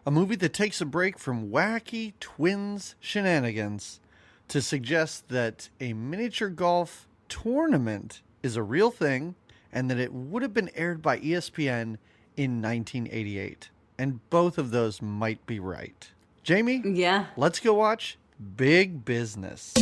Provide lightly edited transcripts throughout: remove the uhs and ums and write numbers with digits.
a movie that takes a break from wacky twins shenanigans to suggest that a miniature golf tournament is a real thing and that it would have been aired by ESPN in 1988. And both of those might be right. Jamie? Yeah. Let's go watch Big Business.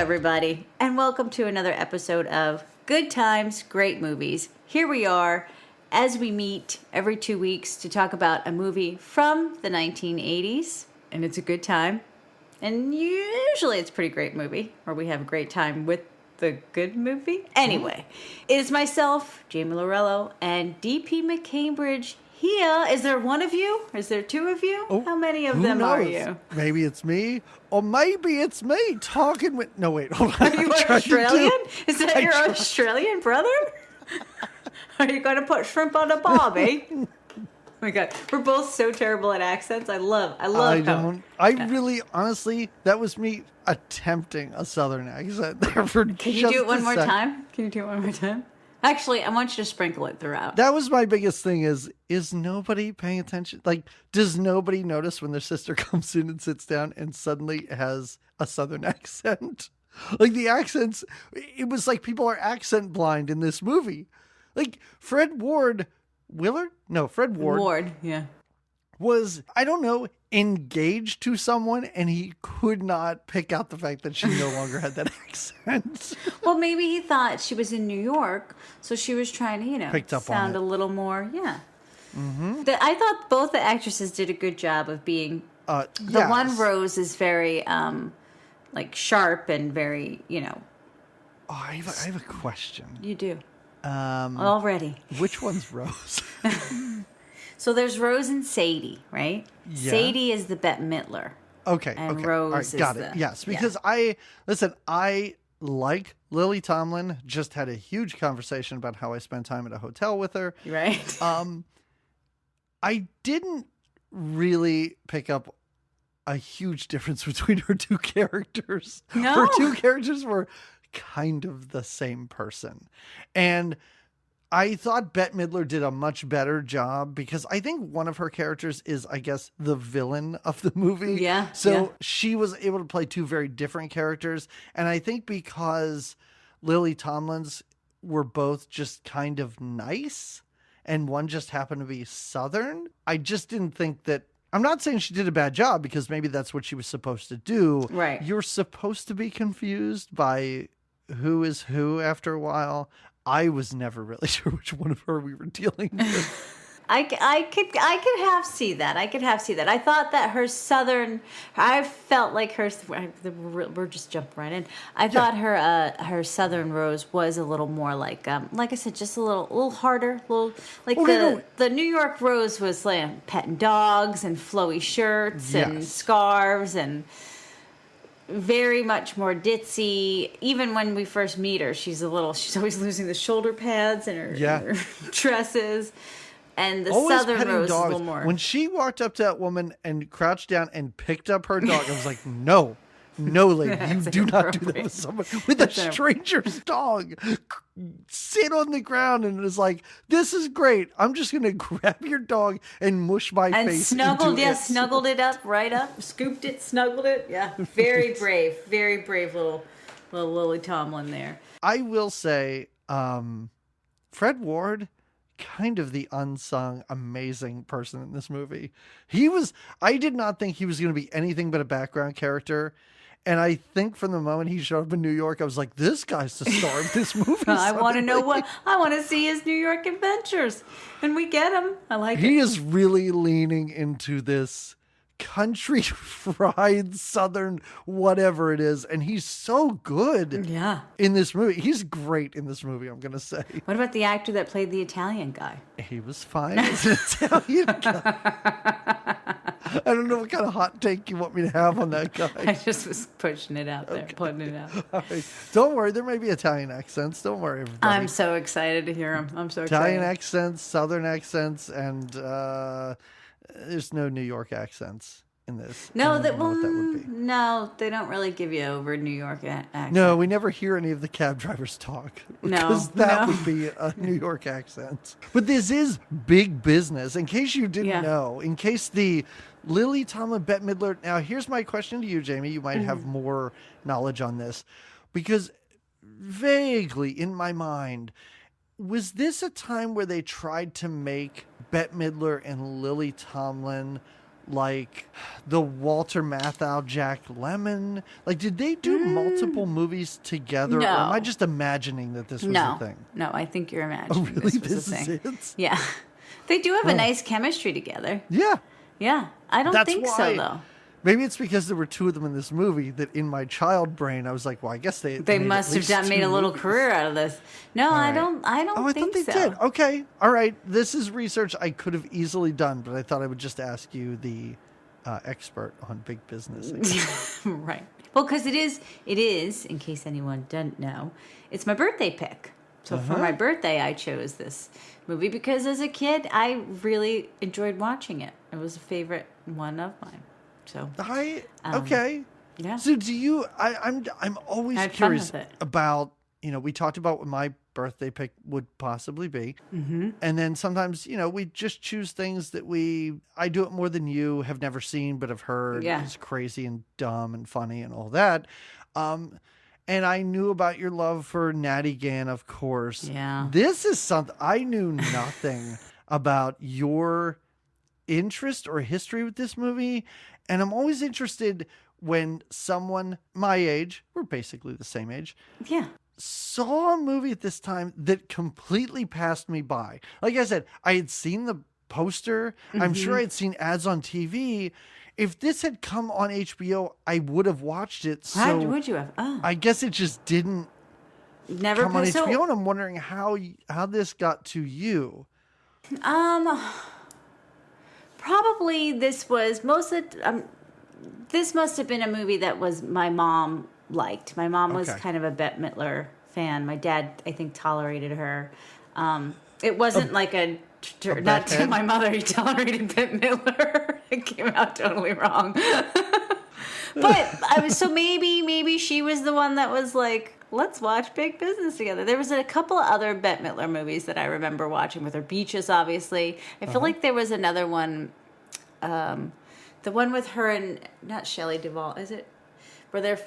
Everybody, and welcome to another episode of Good Times, Great Movies. Here we are as we meet every 2 weeks to talk about a movie from the 1980s, and it's a good time. And usually it's a pretty great movie, or we have a great time with the good movie. Anyway, it is myself, Jamie Lorello, and DP McCambridge here. Is there one of you? Is there two of you? Oh, how many of them are you? Maybe it's me, or maybe it's me talking with... No, wait, hold on. Are you Australian? Is that your Australian brother? Are you going to put shrimp on a barbie? Oh my God, we're both so terrible at accents. I love. Really, honestly, that was me attempting a Southern accent there for Can you do it one more time? Can you do it one more time? Actually, I want you to sprinkle it throughout. That was my biggest thing is nobody paying attention? Like, does nobody notice when their sister comes in and sits down and suddenly has a Southern accent? Like, the accents, it was like people are accent blind in this movie. Like, Fred Ward, yeah. was, I don't know, engaged to someone, and he could not pick out the fact that she no longer had that accent. Well, maybe he thought she was in New York, so she was trying to, sound a little more, yeah. Mm-hmm. I thought both the actresses did a good job of being, the one, Rose, is very, sharp and very, Oh, I have a question. You do. Already. Which one's Rose? So there's Rose and Sadie, right? Yeah. Sadie is the Bette Midler. Okay. And Rose is got it. Yes, because I like Lily Tomlin. Just had a huge conversation about how I spent time at a hotel with her. Right. I didn't really pick up a huge difference between her two characters. No. Her two characters were kind of the same person. And I thought Bette Midler did a much better job because I think one of her characters is, I guess, the villain of the movie. Yeah. So she was able to play two very different characters. And I think because Lily Tomlin's were both just kind of nice and one just happened to be Southern, I just didn't think that. I'm not saying she did a bad job because maybe that's what she was supposed to do. Right. You're supposed to be confused by who is who after a while. I was never really sure which one of her we were dealing with. I could half see that. I thought that her Southern, I felt like her, we're just jumping right in. I thought her Southern Rose was a little more like I said, just a little harder, the New York Rose was like petting dogs and flowy shirts and scarves and very much more ditzy. Even when we first meet her, she's always losing the shoulder pads and her dresses. And the always Southern Rose is a little more. When she walked up to that woman and crouched down and picked up her dog, I was like, no, lady, you do not do that with someone, with a stranger's dog. Sit on the ground and is like, this is great. I'm just going to grab your dog and mush my face snuggled, into it. Snuggled it up, right up, scooped it, snuggled it. Yeah, very brave little Lily Tomlin there. I will say, Fred Ward, kind of the unsung amazing person in this movie. I did not think he was going to be anything but a background character. And I think from the moment he showed up in New York, I was like, this guy's the star of this movie. I want to see his New York adventures. And we get him. I like it. He is really leaning into this country fried Southern whatever it is. And he's so good Yeah. in this movie. He's great in this movie, I'm going to say. What about the actor that played the Italian guy? He was fine as an Italian guy. I don't know what kind of hot take you want me to have on that guy. I just was pushing it out there, putting it out. All right. Don't worry, there may be Italian accents. Don't worry, everybody. I'm so excited to hear him. I'm so Italian excited. accents, Southern accents, and there's no New York accents in this. I No, don't that know what that would be. no, they don't really give you over New York accent. No, we never hear any of the cab drivers talk. No, Because that no. would be a New York accent. But this is big business. In case you didn't Yeah. know, in case the Lily Tomlin, Bette Midler. Now, here's my question to you, Jamie. You might have more knowledge on this. Because vaguely in my mind, was this a time where they tried to make Bette Midler and Lily Tomlin like the Walter Matthau, Jack Lemmon? Like, did they do multiple movies together? Or No. am I just imagining that this was No, a thing? no, I think you're imagining Oh, really? this was a This thing. is it? Yeah, they do have a nice chemistry together. Yeah. Yeah, I don't That's think why. so though. Maybe it's because there were two of them in this movie that in my child brain, I was like, well, I guess they They made must at have least made two a little movies. career out of this. No, I right. don't. I don't Oh, I think thought they so. did. Okay. All right. This is research I could have easily done, but I thought I would just ask you, the expert on big business. I guess. Right. Well, because it is, in case anyone doesn't know, it's my birthday pick. So for my birthday, I chose this movie because as a kid, I really enjoyed watching it. It was a favorite one of mine. So Okay. yeah. So do you? I'm always I had fun curious with it. about. We talked about what my birthday pick would possibly be, and then sometimes we just choose things that I do it more than you have never seen but have heard. Yeah. It's crazy and dumb and funny and all that. And I knew about your love for Natty Gann, of course. Yeah. This is something I knew nothing about your interest or history with this movie. And I'm always interested when someone my age, we're basically the same age, Yeah. saw a movie at this time that completely passed me by. Like I said, I had seen the poster. I'm sure I had seen ads on TV. If this had come on HBO, I would have watched it. How So would you have? Oh, I guess it just didn't never come on so, HBO, and I'm wondering how this got to you. Probably this was this must have been a movie that was my mom liked. My mom was Okay. kind of a Bette Midler fan. My dad, I think, tolerated her. It wasn't like not to Bette? my mother. He tolerated Bette Midler. It came out totally wrong. But so maybe she was the one that was like, let's watch Big Business together. There was a couple of other Bette Midler movies that I remember watching with her. Beaches, obviously. I feel like there was another one, the one with her and not Shelley Duvall, is it? Where they're,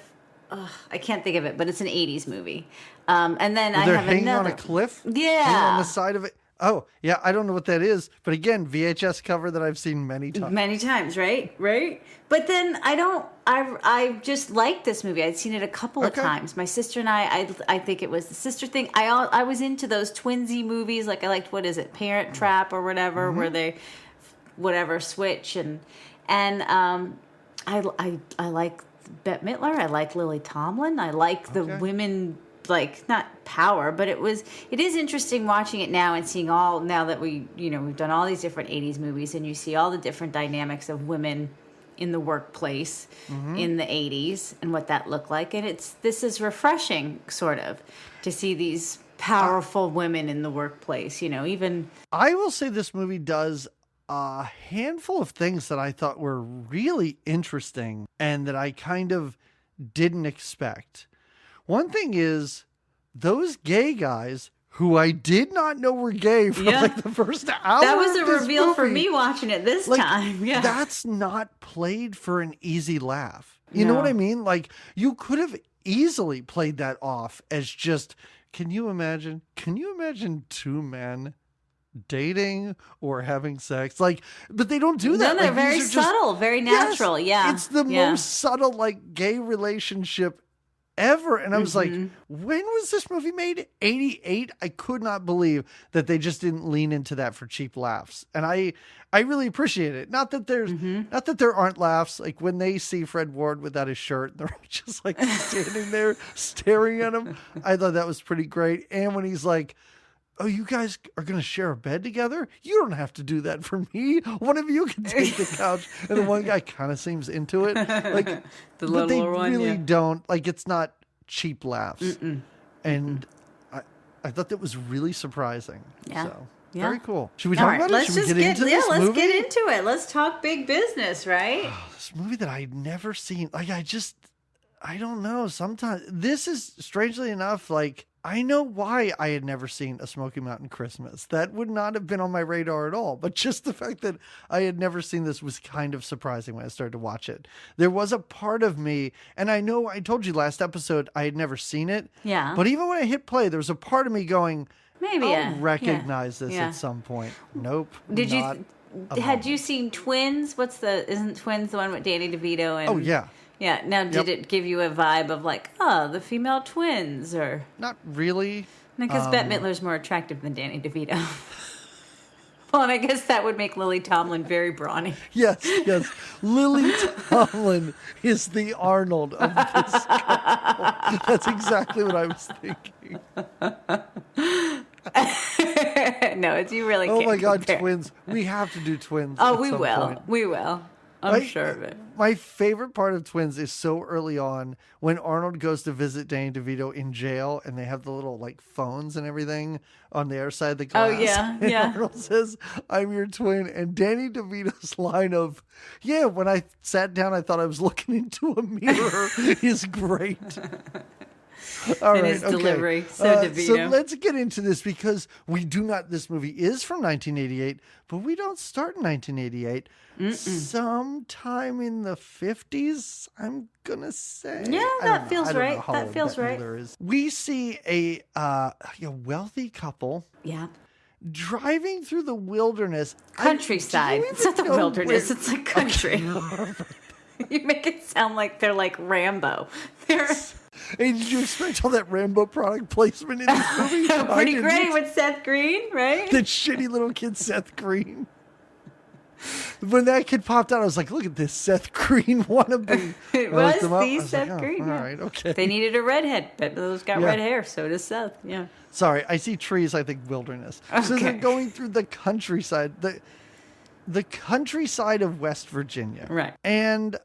I can't think of it, but it's an '80s movie. And then I They're have hanging another on a cliff. Yeah. Hanging on the side of it. Oh, yeah. I don't know what that is, but again, VHS cover that I've seen many times. Many times, right? But then I just liked this movie. I'd seen it a couple of Okay. times. My sister and I think it was the sister thing. I was into those twinsy movies. Like I liked, what is it, Parent Trap or whatever, where they, switch. And I like Bette Midler. I like Lily Tomlin. I like the women, like not power, but it is interesting watching it now and seeing now that we've done all these different 80s movies and you see all the different dynamics of women in the workplace in the 80s and what that looked like. And this is refreshing sort of to see these powerful women in the workplace, even. I will say this movie does a handful of things that I thought were really interesting and that I kind of didn't expect. One thing is those gay guys who I did not know were gay for like the first hour. That was a of this reveal for movie. me watching it this Like, time. Yeah. That's not played for an easy laugh. You know No. what I mean? Like, you could have easily played that off as just, can you imagine two men dating or having sex? Like, but they don't do that. No, they're Like, very these are just- subtle, very Yes, natural. Yeah. It's the Yeah. most subtle, like, gay relationship ever. And I was like, when was this movie made? 88? I could not believe that they just didn't lean into that for cheap laughs. And I really appreciate it. Not that there aren't laughs. Like when they see Fred Ward without his shirt, they're just like standing there staring at him. I thought that was pretty great. And when he's like, oh, you guys are going to share a bed together? You don't have to do that for me. One of you can take the couch. And the one guy kind of seems into it. Like, The but they little one, really yeah. don't. Like, it's not cheap laughs. And I thought that was really surprising. Yeah. So, Yeah. very cool. Should we All talk right, about it? let's Should we just get into this let's movie? get into it. Let's talk big business, right? This movie that I'd never seen. Like, I don't know. Sometimes this is strangely enough, like, I know why I had never seen A Smoky Mountain Christmas. That would not have been on my radar at all. But just the fact that I had never seen this was kind of surprising when I started to watch it. There was a part of me, and I know I told you last episode I had never seen it. Yeah. But even when I hit play, there was a part of me going, Maybe I'll recognize this Yeah. at some point. Nope. Did not you a had moment. you seen Twins? Isn't Twins the one with Danny DeVito and Oh, yeah. Yeah. Now did it give you a vibe of like, oh, the female twins or Not really. because Bette Midler's more attractive than Danny DeVito. Well, and I guess that would make Lily Tomlin very brawny. Yes. Lily Tomlin is the Arnold of this couple. That's exactly what I was thinking. No, you really Oh can't my God, compare. Twins. We have to do Twins. Oh, at we some will. point. We will. I'm sure of it. My favorite part of Twins is so early on when Arnold goes to visit Danny DeVito in jail and they have the little like phones and everything on the other side of the glass. Oh, yeah, And yeah. Arnold says, I'm your twin. And Danny DeVito's line of, yeah, when I sat down, I thought I was looking into a mirror is great. All And right, his okay. delivery, so So DeVito. let's get into this because this movie is from 1988, but we don't start in 1988. Sometime in the 50s, I'm going to say. Yeah, I that don't know. feels I don't right. know how That old feels Bette right. Midler is. We see a wealthy couple Yeah. driving through the wilderness. Countryside. Do you It's not the even know wilderness. where- It's like country. You make it sound like they're like Rambo. They're Hey, did you expect all that Rambo product placement in this movie? I pretty didn't. great with Seth Green, right? That shitty little kid Seth Green. When that kid popped out, I was like, look at this Seth Green wannabe. It I looked was him up, I the was Seth like, oh, Green. All yeah. right, okay. They needed a redhead. Bette Midler's got Yeah. red hair. So does Seth. Yeah. Sorry, I see trees, I think wilderness. So they're Okay. going through the countryside, the countryside of West Virginia. Right. And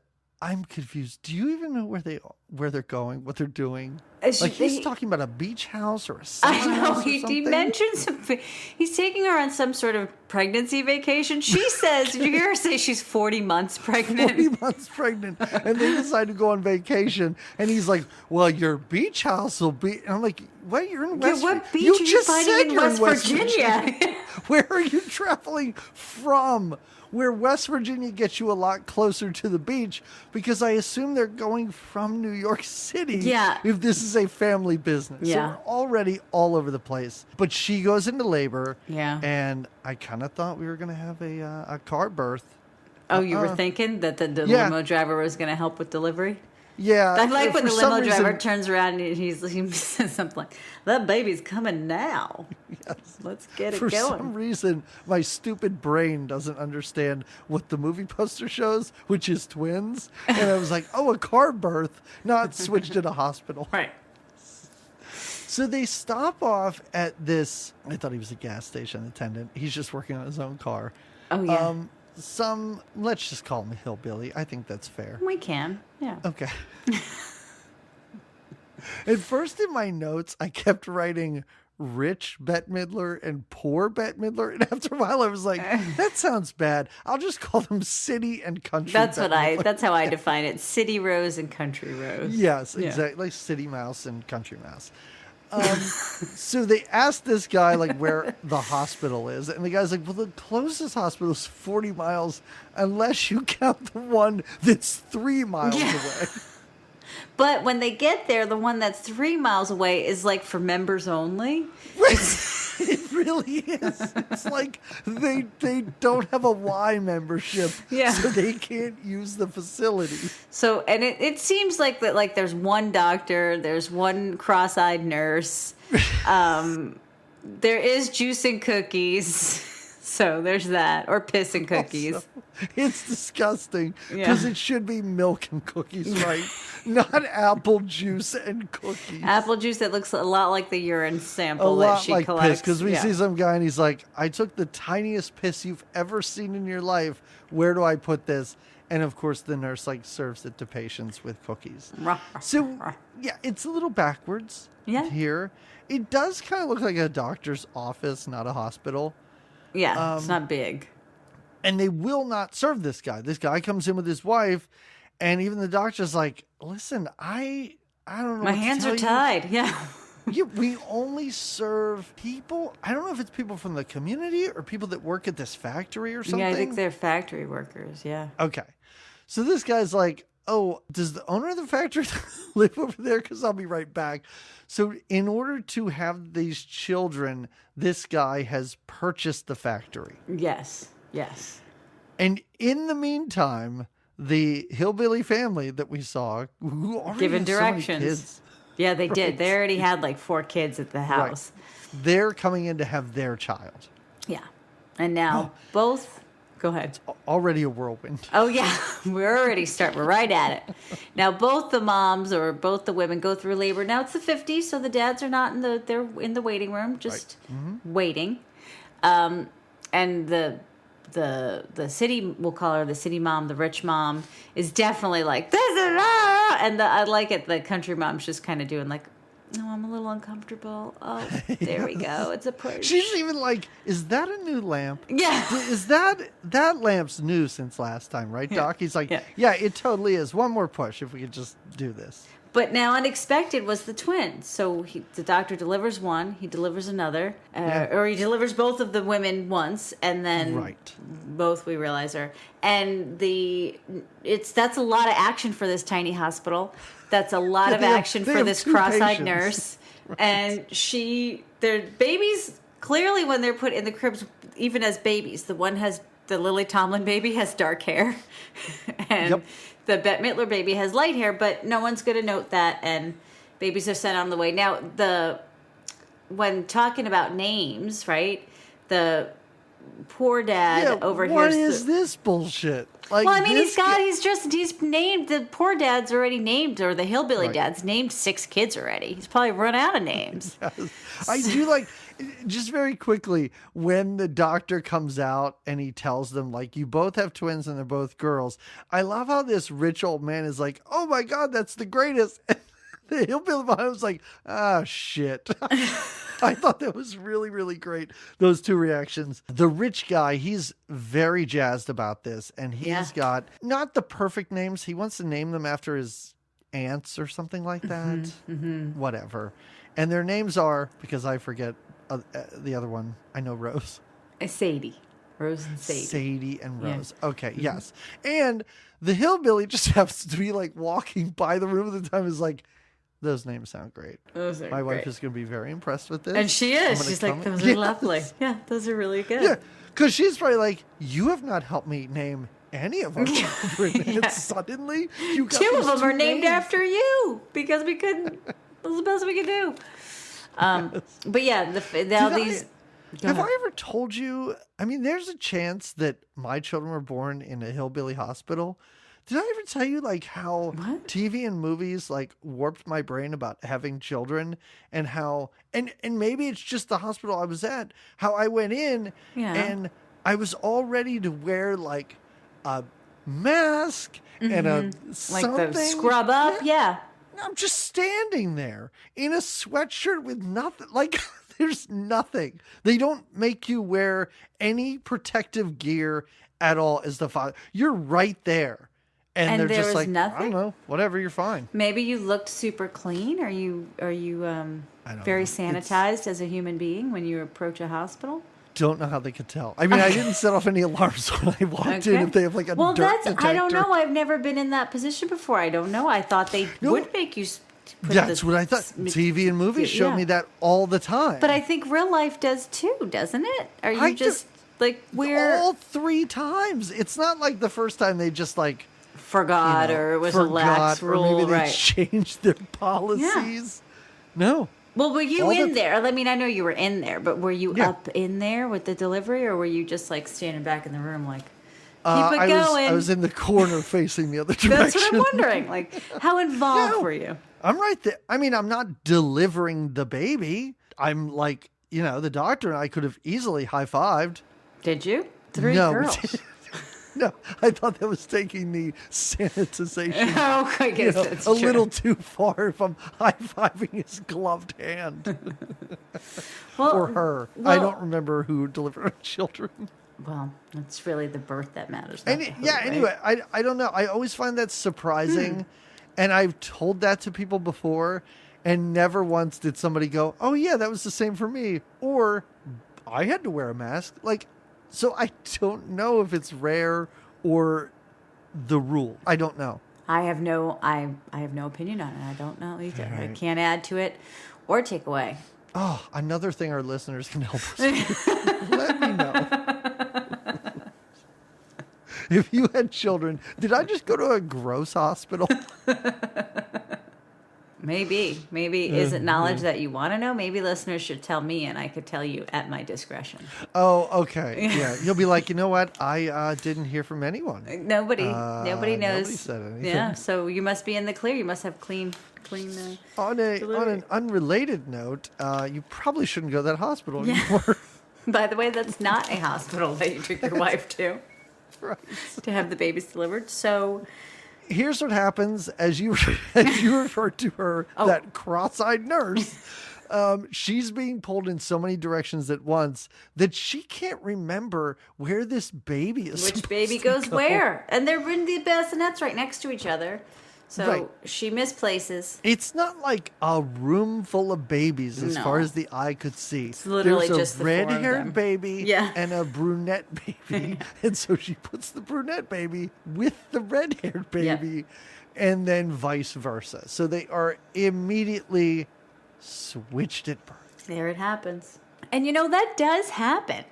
I'm confused. Do you even know where they're going, what they're doing? Is Like she- he's talking about a beach house or a summer I know house or he something. mentioned something. He's taking her on some sort of pregnancy vacation. She says, "Did you hear her say she's 40 months pregnant?" 40 months pregnant, and they decide to go on vacation. And he's like, "Well, your beach house will be." And I'm like, "What? You're in West? what beach you are you just finding said in you're West Virginia?" Where are you traveling from? Where West Virginia gets you a lot closer to the beach, because I assume they're going from New York City. Yeah. If this is a family business, Yeah. so we're already all over the place. But she goes into labor. Yeah. And I kind of thought we were going to have a car birth. Oh, you were thinking that the Yeah. limo driver was going to help with delivery? Yeah. I like when for the some limo driver reason- turns around and he says something like, "That baby's coming now. Let's get it For going." some reason, my stupid brain doesn't understand what the movie poster shows, which is twins. And I was like, oh, a car birth, not switched at a hospital. Right. So they stop off at this, I thought he was a gas station attendant. He's just working on his own car. Oh, yeah. Let's just call him a hillbilly. I think that's fair. We can. Yeah. Okay. At first in my notes, I kept writing rich Bette Midler and poor Bette Midler. And after a while, I was like, that sounds bad. I'll just call them city and country. That's Bette what Midler. that's how I define it. City Rose and Country Rose. Yes, Yeah. exactly. Like city mouse and country mouse. So they asked this guy like where the hospital is, and the guy's like, well, the closest hospital is 40 miles unless you count the one that's 3 miles Yeah. away. But when they get there, the one that's 3 miles away is like for members only. It's, It really is. It's like they don't have a Y membership, Yeah. so they can't use the facility. So, and it seems like that, like there's one doctor, there's one cross-eyed nurse, there is juice and cookies, so there's that, or piss and cookies. Also, it's disgusting because it should be milk and cookies, right? Not apple juice and cookies. Apple juice that looks a lot like the urine A sample that lot she like collects. piss, because we see some guy and he's like, I took the tiniest piss you've ever seen in your life. Where do I put this? And of course, the nurse like serves it to patients with cookies. So yeah, it's a little backwards here. It does kind of look like a doctor's office, not a hospital. Yeah, it's not big. And they will not serve this guy. This guy comes in with his wife, and even the doctor's like, listen, I don't know. My hands are tied. Yeah. Yeah, we only serve people. I don't know if it's people from the community or people that work at this factory or something. Yeah, I think they're factory workers. Yeah. Okay. So this guy's like, oh, does the owner of the factory live over there? Because I'll be right back. So in order to have these children, this guy has purchased the factory. Yes. Yes. And in the meantime, the hillbilly family that we saw, who already Given has so many directions. kids, Yeah, they did. They already had like 4 kids at the house. right, they're coming in to have their child. Yeah. And now both. Go ahead. Already a whirlwind. Oh yeah, we're right at it. Now both the moms or both the women go through labor. Now it's the 50s, so the dads are not they're in the waiting room, just waiting. And the city, we'll call her the city mom, the rich mom, is definitely like this is and I like it. The country mom's just kind of doing like, no, I'm a little uncomfortable. Oh, there we go. It's a push. She's even like, is that a new lamp? Yeah. Is that lamp's new since last time, right, Doc? He's like, yeah, it totally is. One more push if we could just do this. But now unexpected was the twins. So the doctor delivers one, he delivers another, or he delivers both of the women once, and then both we realize are. And that's a lot of action for this tiny hospital. That's a lot of action for this cross-eyed nurse. Right. And their babies, clearly when they're put in the cribs, even as babies, the Lily Tomlin baby has dark hair. And the Bette Midler baby has light hair, but no one's going to note that, and babies are sent on the way. Now, when talking about names, right, the poor dad over here. What is this bullshit? Like, well, I mean, he's named, the poor dad's already named, or the hillbilly dad's named 6 kids already. He's probably run out of names. Yes. I do like, just very quickly, when the doctor comes out and he tells them, like, you both have twins and they're both girls. I love how this rich old man is like, oh my God, that's the greatest. And the hillbilly behind was like, ah, shit. I thought that was really, really great. Those 2 reactions. The rich guy, he's very jazzed about this. And he's got not the perfect names. He wants to name them after his aunts or something like that. Whatever. And their names are, because I forget the other one. I know Rose. Sadie. Rose and Sadie. Sadie and Rose. Yeah. Okay, yes. And the hillbilly just happens to be like walking by the room at the time, is like, those names sound great. My wife is going to be very impressed with this. And she is. She's like, those are lovely. Yeah, those are really good. Yeah, because she's probably like, you have not helped me name any of our children. And suddenly, you got 2 of them are named after you, because we couldn't. That was the best we could do. But yeah, have I ever told you? I mean, there's a chance that my children were born in a hillbilly hospital. Did I ever tell you like how TV and movies like warped my brain about having children, and how and maybe it's just the hospital I was at, how I went in and I was all ready to wear like a mask and a something. Like the scrub up, I'm just standing there in a sweatshirt with nothing. Like, there's nothing. They don't make you wear any protective gear at all as the father. You're right there. And they're just like, nothing? I don't know, whatever, you're fine. Maybe you looked super clean. Are you very sanitized as a human being when you approach a hospital? Don't know how they could tell. I mean, I didn't set off any alarms when I walked in. If they have like a dirt detector. I don't know. I've never been in that position before. I don't know. I thought they would make you That's what I thought. TV and movies show me that all the time. But I think real life does too, doesn't it? Are you just like we're all 3 times? It's not like the first time they just like forgot or it was a lax rule, or maybe they right? changed their policies. Yeah. No. Well, were you in there? I mean, I know you were in there, but were you up in there with the delivery, or were you just like standing back in the room, like keep it going? I was in the corner facing the other direction. That's what I'm wondering. Like, how involved were you? I'm right there. I mean, I'm not delivering the baby. I'm like, the doctor and I could have easily high-fived. Did you? 3 girls. No, I thought that was taking the sanitization Oh, I guess that's a little too far if I'm high-fiving his gloved hand. Or her. Well, I don't remember who delivered our children. Well, it's really the birth that matters. Anyway, I don't know. I always find that surprising. And I've told that to people before, and never once did somebody go, oh, yeah, that was the same for me. Or I had to wear a mask. Like, so I don't know if it's rare or the rule. I don't know. I have no opinion on it. I don't know either. Right. I can't add to it or take away. Oh, another thing our listeners can help us with. Let me know. If you had children, did I just go to a gross hospital? Maybe. Is it knowledge that you want to know? Maybe listeners should tell me and I could tell you at my discretion. Oh, okay. Yeah. You'll be like, you know what? I didn't hear from anyone. Nobody knows. Nobody said anything. Yeah. So you must be in the clear. You must have clean on an unrelated note, you probably shouldn't go to that hospital anymore. By the way, that's not a hospital that you took your wife to. Right. To have the babies delivered. So here's what happens as you refer to her, that cross-eyed nurse. She's being pulled in so many directions at once that she can't remember where this baby is. Which baby goes where? And they're in the bassinets right next to each other. So she misplaces. It's not like a room full of babies as far as the eye could see. It's literally There's just a the 4 of them. red-haired baby and a brunette baby. And so she puts the brunette baby with the red-haired baby and then vice versa. So they are immediately switched at birth. There it happens. And that does happen.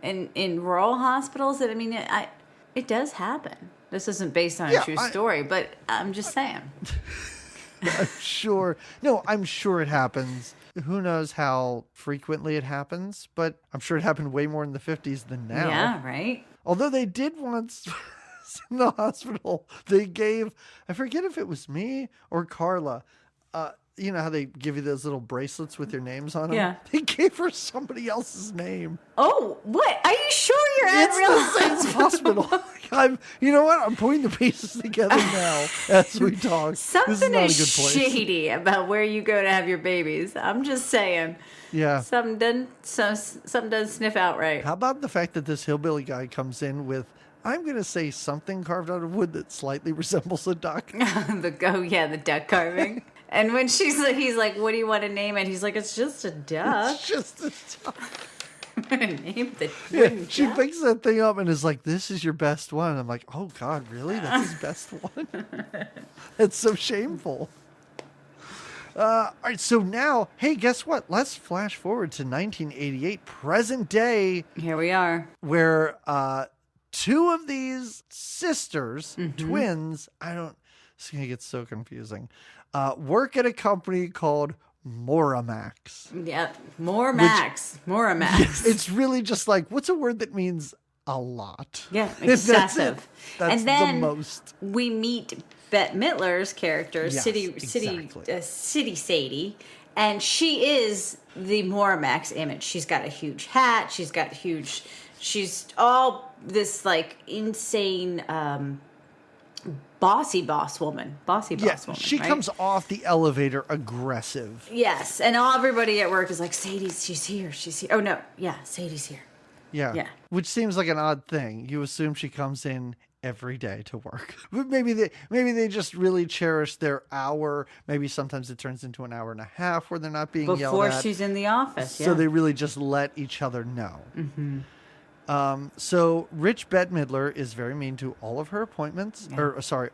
In rural hospitals, it does happen. This isn't based on a true story, but I'm just saying. I'm sure it happens. Who knows how frequently it happens, but I'm sure it happened way more in the 50s than now. Yeah, right? Although they did once in the hospital, they gave, I forget if it was me or Carla, you know how they give you those little bracelets with your names on them? Yeah. They gave her somebody else's name. Oh, what? Are you sure you're at real hospital? You know what? I'm putting the pieces together now as we talk. Something is shady about where you go to have your babies. I'm just saying. Yeah. Something doesn't sniff out right. How about the fact that this hillbilly guy comes in with, I'm going to say something carved out of wood that slightly resembles a duck. The duck carving. And when he's like, what do you want to name it? He's like, it's just a duck. It's just a duck. Name the she picks that thing up and is like, this is your best one. I'm like, oh, God, really? That's his best one? That's so shameful. All right, so now, hey, guess what? Let's flash forward to 1988, present day. Here we are. Where 2 of these sisters, twins, it's going to get so confusing, work at a company called Moramax. Yep, Moramax. It's really just like, what's a word that means a lot? Yeah, excessive. That's and then the most. We meet Bette Midler's character, City Sadie, and she is the Moramax image. She's got a huge hat. She's all this like insane bossy boss woman. She comes off the elevator aggressive. Yes, and everybody at work is like, she's here. Oh, no. Yeah, Sadie's here. Yeah. Which seems like an odd thing. You assume she comes in every day to work. But maybe they just really cherish their hour. Maybe sometimes it turns into an hour and a half where they're not being yelled at. Before she's in the office, So they really just let each other know. Mm-hmm. So rich Bette Midler is very mean to all of her appointments,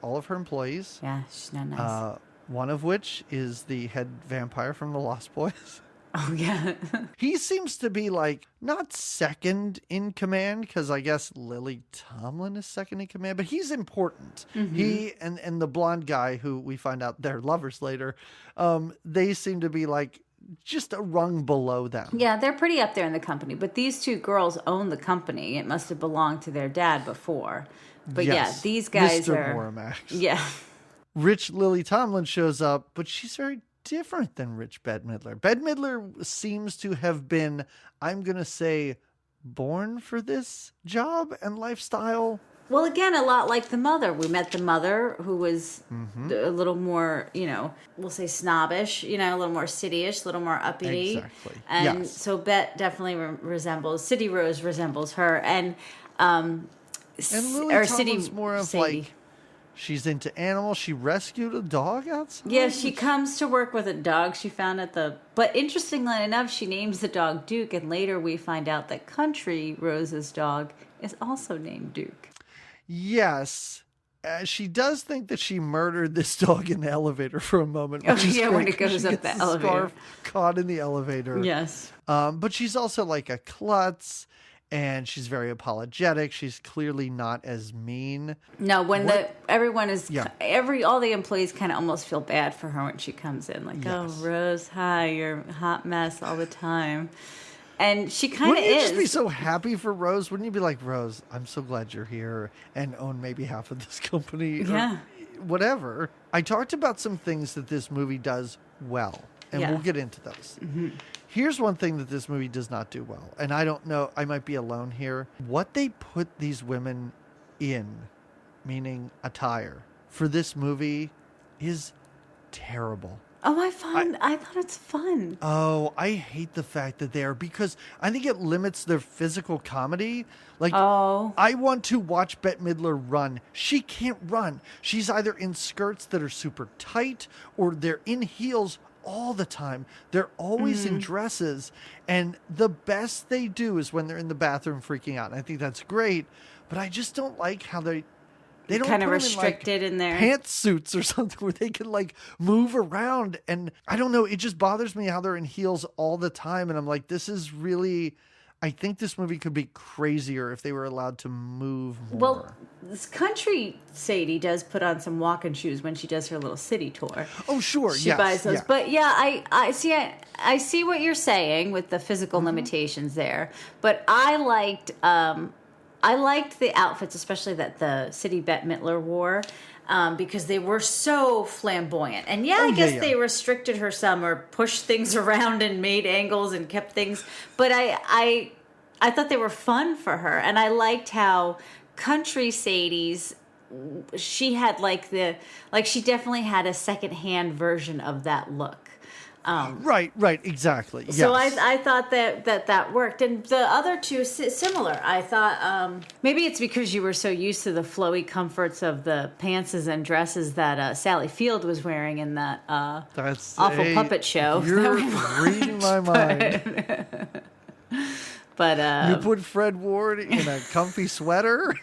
all of her employees. Yeah, she's not nice. one of which is the head vampire from The Lost Boys. Oh, yeah. He seems to be like not second in command, because I guess Lily Tomlin is second in command, but he's important. He and the blonde guy who we find out they're lovers later, they seem to be like just a rung below them. Yeah, they're pretty up there in the company, but these two girls own the company. It must have belonged to their dad before. But Yes. yeah, these guys Mr. are... Moramax. Yeah. Rich Lily Tomlin shows up, but she's very different than rich Bette Midler. Bette Midler seems to have been, I'm going to say, born for this job and lifestyle. Well, again, a lot like the mother. We met the mother, who was a little more, we'll say snobbish, a little more city-ish, a little more uppity. Exactly. And Yes. so Bette definitely resembles, City Rose resembles her. And Lily Tomlin's more of Sadie. like, she's into animals. She rescued a dog outside. Yeah, she comes to work with a dog she found but interestingly enough, she names the dog Duke, and later we find out that Country Rose's dog is also named Duke. Yes. She does think that she murdered this dog in the elevator for a moment. Oh, which is yeah, great, when it 'cause goes she up gets the the elevator. scarf caught in the elevator. Yes. But she's also like a klutz, and she's very apologetic. She's clearly not as mean. No, when everyone is Yeah. all the employees kind of almost feel bad for her when she comes in, like, Yes. oh, Rose, hi, you're a hot mess all the time, and she kind of Wouldn't you is. just be so happy for Rose? Wouldn't you be like, Rose, I'm so glad you're here and own maybe half of this company? Yeah. Or whatever. I talked about some things that this movie does well, and Yeah. we'll get into those. Here's one thing that this movie does not do well, and I don't know, I might be alone here. What they put these women in, meaning attire, for this movie is terrible. Oh, I thought it's fun. Oh, I hate the fact that because I think it limits their physical comedy. Like, Oh. I want to watch Bette Midler run. She can't run. She's either in skirts that are super tight or they're in heels all the time. They're always in dresses. And the best they do is when they're in the bathroom freaking out. And I think that's great. But I just don't like how they don't Kind of put 'em restricted in their pantsuits or something where they can like move around. And I don't know, it just bothers me how they're in heels all the time. And I'm like, this is really, I think this movie could be crazier if they were allowed to move more. Well, this Country Sadie does put on some walking shoes when she does her little city tour. Oh, sure. She yes, buys those. yeah. But yeah, I see what you're saying with the physical limitations there. But I liked the outfits, especially that the City Bette Midler wore, because they were so flamboyant. And I guess they restricted her some or pushed things around and made angles and kept things. But I thought they were fun for her, and I liked how Country Sadie's. She had she definitely had a secondhand version of that look. Right, exactly. So yes. I thought that worked, and the other two similar. I thought maybe it's because you were so used to the flowy comforts of the pantses and dresses that Sally Field was wearing in that That's awful puppet show. You're reading my mind. But You put Fred Ward in a comfy sweater.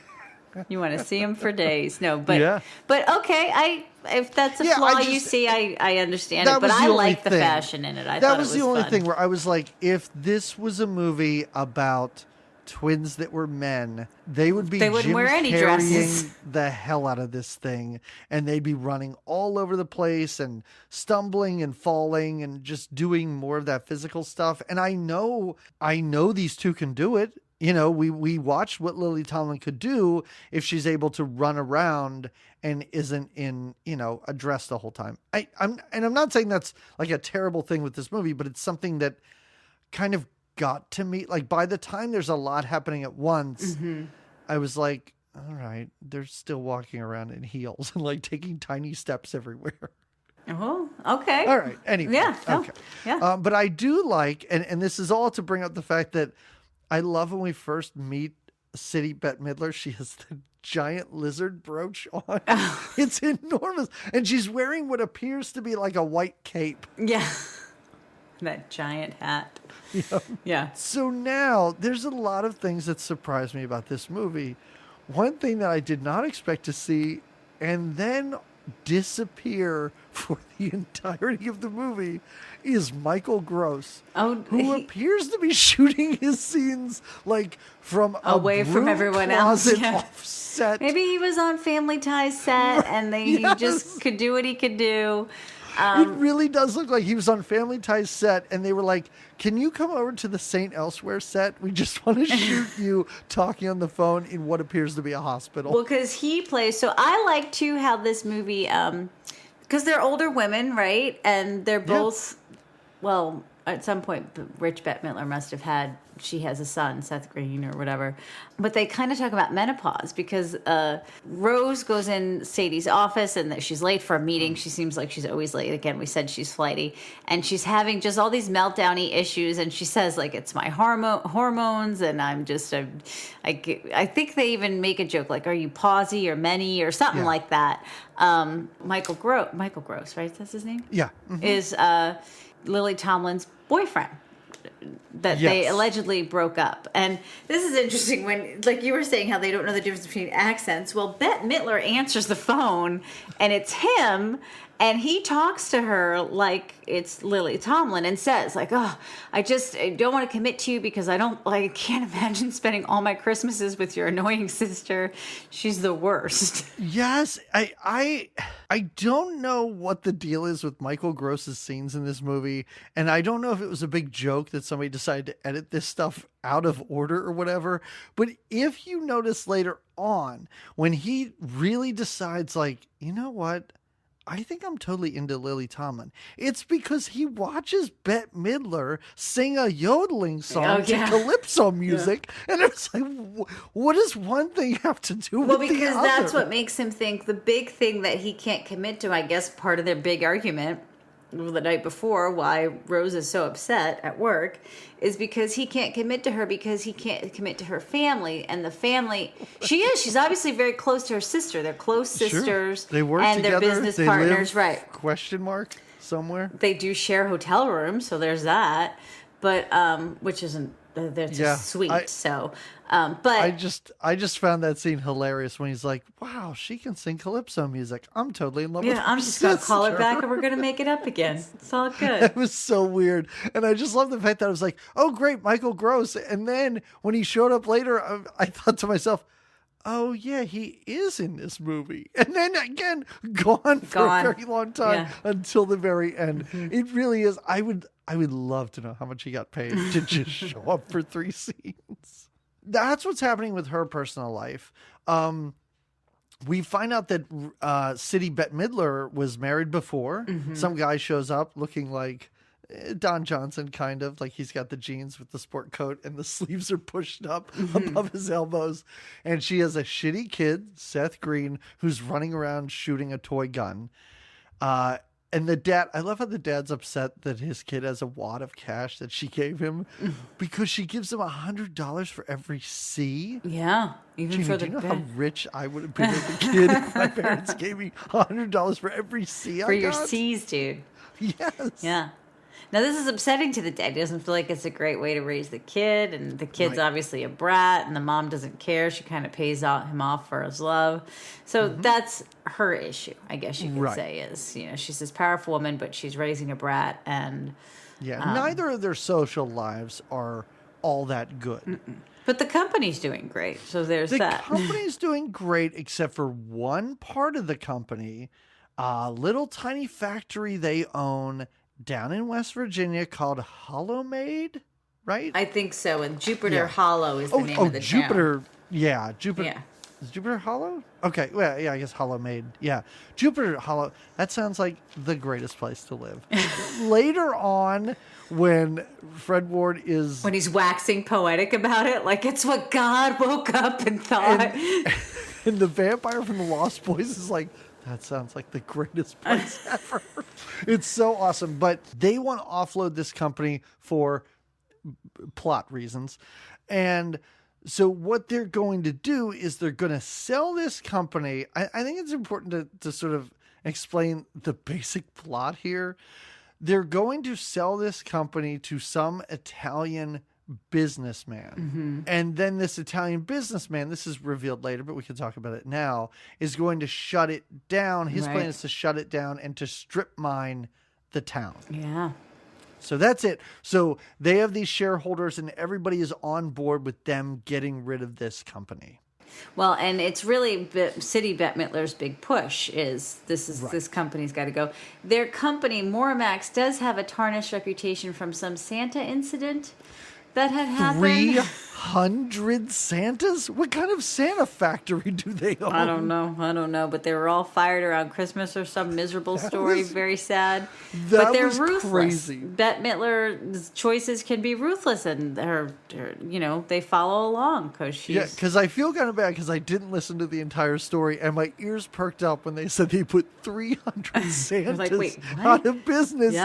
you want to see him for days. No, but Yeah. but okay, if that's a flaw you see, I understand it. But I like the fashion in it. I thought that it was was the only fun. thing where I was like, if this was a movie about twins that were men, they would be They wouldn't Jim wear any Carreying dresses. the hell out of this thing, and they'd be running all over the place and stumbling and falling and just doing more of that physical stuff. And I know these two can do it. We watched what Lily Tomlin could do if she's able to run around and isn't in, a dress the whole time. I'm not saying that's like a terrible thing with this movie, but it's something that kind of got to me. Like, by the time there's a lot happening at once, I was like, all right, they're still walking around in heels and like taking tiny steps everywhere. Oh, okay. All right. Anyway. Yeah. No, Okay. yeah. But I do like, and this is all to bring up the fact that I love when we first meet City Bette Midler. She has the giant lizard brooch on. It's enormous. And she's wearing what appears to be like a white cape. Yeah. That giant hat. Yeah. So now there's a lot of things that surprised me about this movie. One thing that I did not expect to see, and then disappear for the entirety of the movie is Michael Gross, Oh, who appears to be shooting his scenes like from away from everyone else. Yeah. Offset. Maybe he was on Family Ties set and he just could do what he could do. It really does look like he was on Family Ties set, and they were like, "Can you come over to the St. Elsewhere set? We just want to shoot you talking on the phone in what appears to be a hospital." Well, because he plays. So I like too how this movie, because they're older women, right? And they're both, well, at some point, Rich Bette Midler must have had. She has a son, Seth Green or whatever. But they kind of talk about menopause because Rose goes in Sadie's office and that she's late for a meeting. She seems like she's always late. Again, we said she's flighty. And she's having just all these meltdown-y issues. And she says, like, it's my hormones and I'm just, I think they even make a joke, like, are you pausy or many or something like that. Michael Gross, right? That's his name? Yeah. Mm-hmm. Is Lily Tomlin's boyfriend. That they allegedly broke up. And this is interesting when, like you were saying, how they don't know the difference between accents. Well, Bette Midler answers the phone, and it's him, and he talks to her like it's Lily Tomlin and says, like, oh, I don't want to commit to you because I can't imagine spending all my Christmases with your annoying sister. She's the worst. Yes, I don't know what the deal is with Michael Gross's scenes in this movie, and I don't know if it was a big joke that somebody decided to edit this stuff out of order or whatever, but if you notice later on, when he really decides, like, you know what? I think I'm totally into Lily Tomlin. It's because he watches Bette Midler sing a yodeling song to calypso music. And it's like, what does one thing have to do with the other? Well, because that's what makes him think the big thing that he can't commit to, I guess part of their big argument the night before, why Rose is so upset at work, is because he can't commit to her because he can't commit to her family. And the family, she's obviously very close to her sister. They're close sisters. They work and together. They're business they partners, live, right? Question mark somewhere. They do share hotel rooms, so there's that. But which isn't that's just sweet. But I just found that scene hilarious when he's like, "Wow, she can sing calypso music. I'm totally in love with her." I'm just gonna call her back and we're gonna make it up again. It's all good. It was so weird, and I just love the fact that I was like, "Oh, great, Michael Gross." And then when he showed up later, I thought to myself, "Oh yeah, he is in this movie." And then again, gone for a very long time until the very end. Mm-hmm. It really is. I would love to know how much he got paid to just show up for 3 scenes. That's what's happening with her personal life. We find out that City Bette Midler was married before. Mm-hmm. Some guy shows up looking like Don Johnson, kind of like he's got the jeans with the sport coat and the sleeves are pushed up above his elbows. And she has a shitty kid, Seth Green, who's running around shooting a toy gun. And the dad, I love how the dad's upset that his kid has a wad of cash that she gave him because she gives him $100 for every C. Yeah, even Jamie, for do the you know how rich I would have been as a kid if my parents gave me $100 for every C I got? For your C's, dude. Yes. Yeah. Now, this is upsetting to the dad. He doesn't feel like it's a great way to raise the kid, and the kid's obviously a brat, and the mom doesn't care. She kind of pays him off for his love. So that's her issue, I guess you could say, is, she's this powerful woman, but she's raising a brat, and... Yeah, neither of their social lives are all that good. Mm-mm. But the company's doing great, so there's that. The company's doing great, except for one part of the company, a little tiny factory they own down in West Virginia called Hollow Made, right? I think so. And Jupiter Hollow is the name of the Jupiter. town. Yeah, Jupiter. Yeah. Is Jupiter Hollow? Okay, well, yeah, I guess Hollow Made. Yeah, Jupiter Hollow. That sounds like the greatest place to live. Later on, when Fred Ward is... When he's waxing poetic about it, like it's what God woke up and thought. And the vampire from the Lost Boys is like... That sounds like the greatest place ever. It's so awesome. But they want to offload this company for plot reasons. And so what they're going to do is they're going to sell this company. I think it's important to sort of explain the basic plot here. They're going to sell this company to some Italian businessman. And then this Italian businessman, this is revealed later, but we can talk about it now, is going to shut it down. His plan is to shut it down and to strip mine the town. Yeah. So that's it. So they have these shareholders and everybody is on board with them getting rid of this company. Well, and it's really City Bette Midler's big push is this company's got to go. Their company, Moramax, does have a tarnished reputation from some Santa incident that had happened. 300 Santas? What kind of Santa factory do they own? I don't know. But they were all fired around Christmas or some miserable story. Very sad. But they're ruthless. Crazy. Bette Midler's choices can be ruthless, and her they follow along because she's. Yeah, because I feel kind of bad because I didn't listen to the entire story, and my ears perked up when they said they put 300 Santas Wait, what? out of business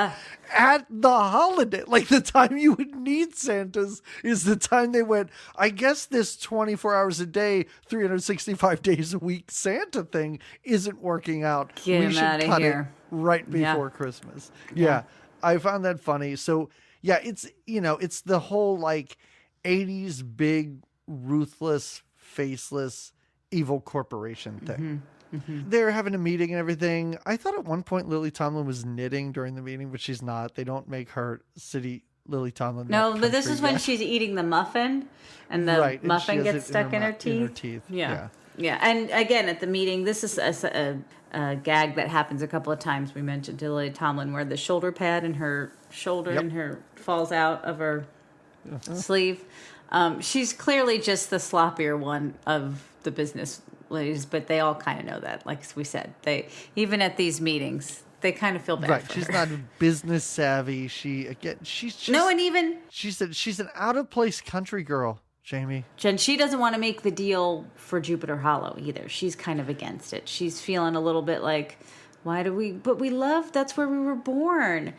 at the holiday. Like the time you would need Santas is the time they went. I guess this 24 hours a day, 365 days a week Santa thing isn't working out. Get him out of here. Right before Christmas. Yeah. I found that funny. So yeah, it's the whole like 80s big, ruthless, faceless, evil corporation thing. They're having a meeting and everything. I thought at one point Lily Tomlin was knitting during the meeting, but she's not. They don't make her city Lily Tomlin. No, but this is when she's eating the muffin, and the muffin gets stuck in her teeth. Yeah. And again, at the meeting, this is a gag that happens a couple of times. We mentioned to Lily Tomlin where the shoulder pad in her shoulder and her falls out of her sleeve. She's clearly just the sloppier one of the business ladies, but they all kind of know that. Like we said, they even at these meetings. They kind of feel bad for she's her. not business savvy. She's just... No, and even... She's an out-of-place country girl, Jamie. Jen, she doesn't want to make the deal for Jupiter Hollow either. She's kind of against it. She's feeling a little bit like, but we love, that's where we were born.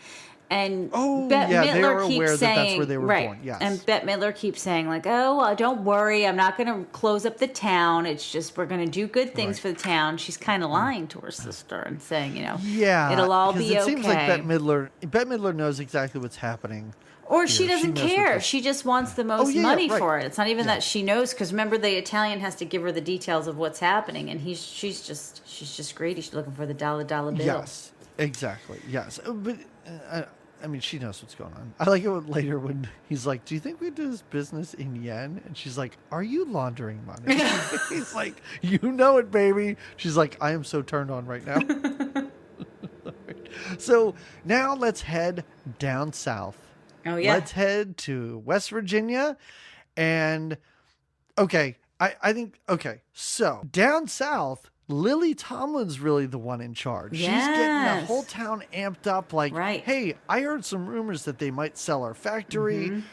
And Bette Midler keeps saying, that's where they were born. Yes. And Bette Midler keeps saying like, don't worry, I'm not going to close up the town. It's just we're going to do good things for the town. She's kind of lying to her sister and saying, it'll all be okay. It seems like Bette Midler knows exactly what's happening. Or she doesn't care. She just wants the most money for it. It's not even that she knows, because remember the Italian has to give her the details of what's happening, and she's just greedy. She's looking for the dollar bill. Yes, exactly. Yes, but. I mean, she knows what's going on. I like it later when he's like, do you think we do this business in yen? And she's like, are you laundering money? He's like, you know it, baby. She's like, I am so turned on right now. So now let's head down south. Oh, yeah. Let's head to West Virginia. And, I think, so down south, Lily Tomlin's really the one in charge. Yes. She's getting the whole town amped up like, right. Hey, I heard some rumors that they might sell our factory.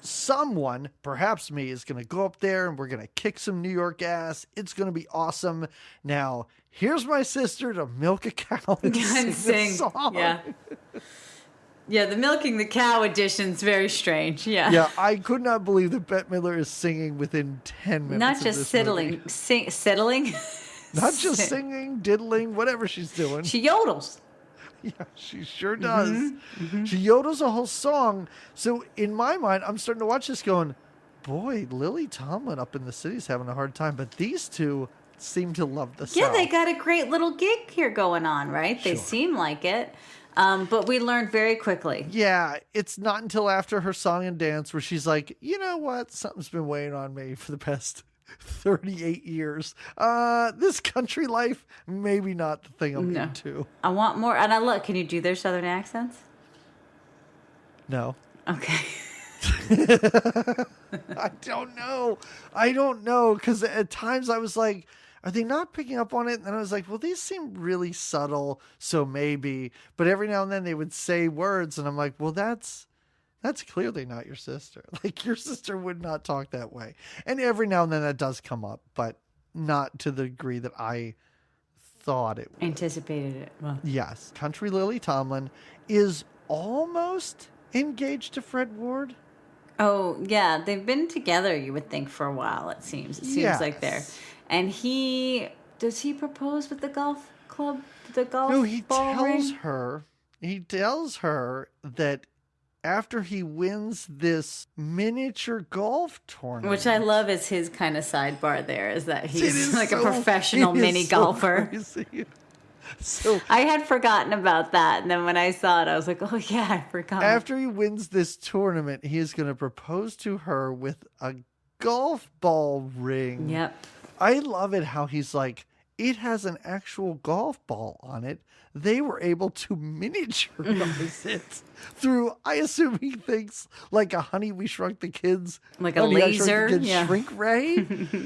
Someone, perhaps me, is going to go up there and we're going to kick some New York ass. It's going to be awesome. Now, here's my sister to milk a cow and sing a song. Yeah. Yeah, the milking the cow edition's very strange. Yeah. Yeah, I could not believe that Bette Midler is singing within 10 minutes. Not just settling. Settling? Not just singing, diddling, whatever she's doing. She yodels. Yeah, she sure does. She yodels a whole song. So in my mind, I'm starting to watch this going, boy, Lily Tomlin up in the city's having a hard time. But these two seem to love the song. Yeah, they got a great little gig here going on, right? They seem like it. But we learned very quickly. Yeah, it's not until after her song and dance where she's like, you know what? Something's been weighing on me for the past 38 years. This country life, maybe not the thing I'm into. I want more. And look, can you do their southern accents? No. Okay. I don't know. Because at times I was like, are they not picking up on it? And then I was like, well, these seem really subtle, so maybe. But every now and then they would say words, and I'm like, well, that's clearly not your sister. Like, your sister would not talk that way. And every now and then that does come up, but not to the degree that I thought it would. Anticipated it. Well. Yes. Country Lily Tomlin is almost engaged to Fred Ward. Oh, yeah. They've been together, you would think, for a while, it seems. It seems like they're... And does he propose with the golf club? The golf No, he ball tells ring? her... He tells her that after he wins this miniature golf tournament. Which I love is his kind of sidebar there, is that he's like a so- professional it is mini so golfer. crazy. So I had forgotten about that. And then when I saw it, I was like, oh, yeah, I forgot. after he wins this tournament, he is going to propose to her with a golf ball ring. Yep. I love it how he's like, it has an actual golf ball on it. They were able to miniaturize it through, I assume he thinks like a Honey, We Shrunk the Kids. Like a Honey, I Shrunk the laser, Kids yeah. shrink ray.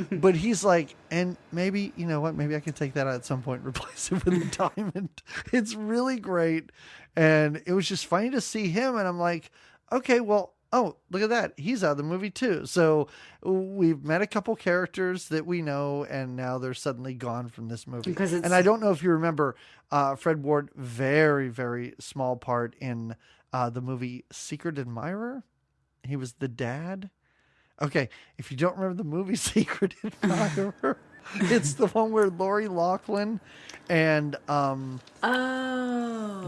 But he's like, and maybe, you know what, maybe I can take that out at some point and replace it with a diamond. It's really great. And it was just funny to see him. And I'm like, okay, well, oh, look at that. He's out of the movie too. So we've met a couple characters that we know, and now they're suddenly gone from this movie. And I don't know if you remember, Fred Ward, very, very small part in the movie Secret Admirer. He was the dad. Okay, if you don't remember the movie Secret Admirer, it's the one where Lori Loughlin and John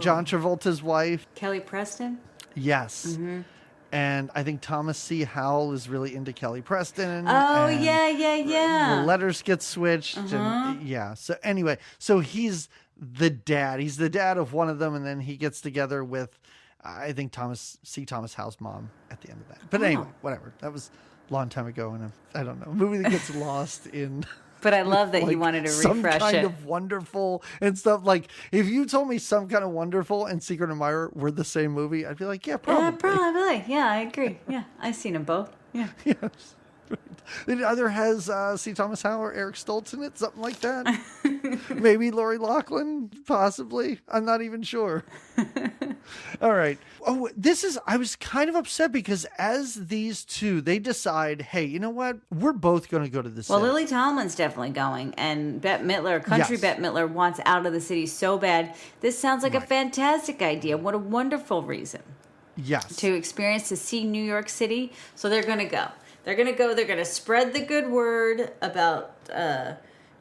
Travolta's wife. Kelly Preston? Yes. Mm-hmm. And I think Thomas C. Howell is really into Kelly Preston. Oh, and yeah. the letters get switched. And, yeah. So anyway, so he's the dad. He's the dad of one of them. And then he gets together with, I think, Thomas Howell's mom at the end of that. But anyway, whatever. That was a long time ago. And I don't know. A movie that gets lost in... But I love that like you wanted to some refresh kind it. of Wonderful and stuff. Like, if you told me Some Kind of Wonderful and Secret Admirer were the same movie, I'd be like, yeah, probably. Yeah, probably. Yeah, I agree. Yeah, I've seen them both. Yeah. Yes. The other has C. Thomas Howell or Eric Stoltz in it, something like that. Maybe Lori Loughlin, possibly. I'm not even sure. All right. Oh, I was kind of upset because as these two, they decide, hey, you know what? We're both going to go to the city. Well, Lily Tomlin's definitely going, and Bette Midler, Yes. Bette Midler, wants out of the city so bad. This sounds like a fantastic idea. What a wonderful reason Yes. to experience, to see New York City. So they're going to go. They're going to go. They're going to spread the good word about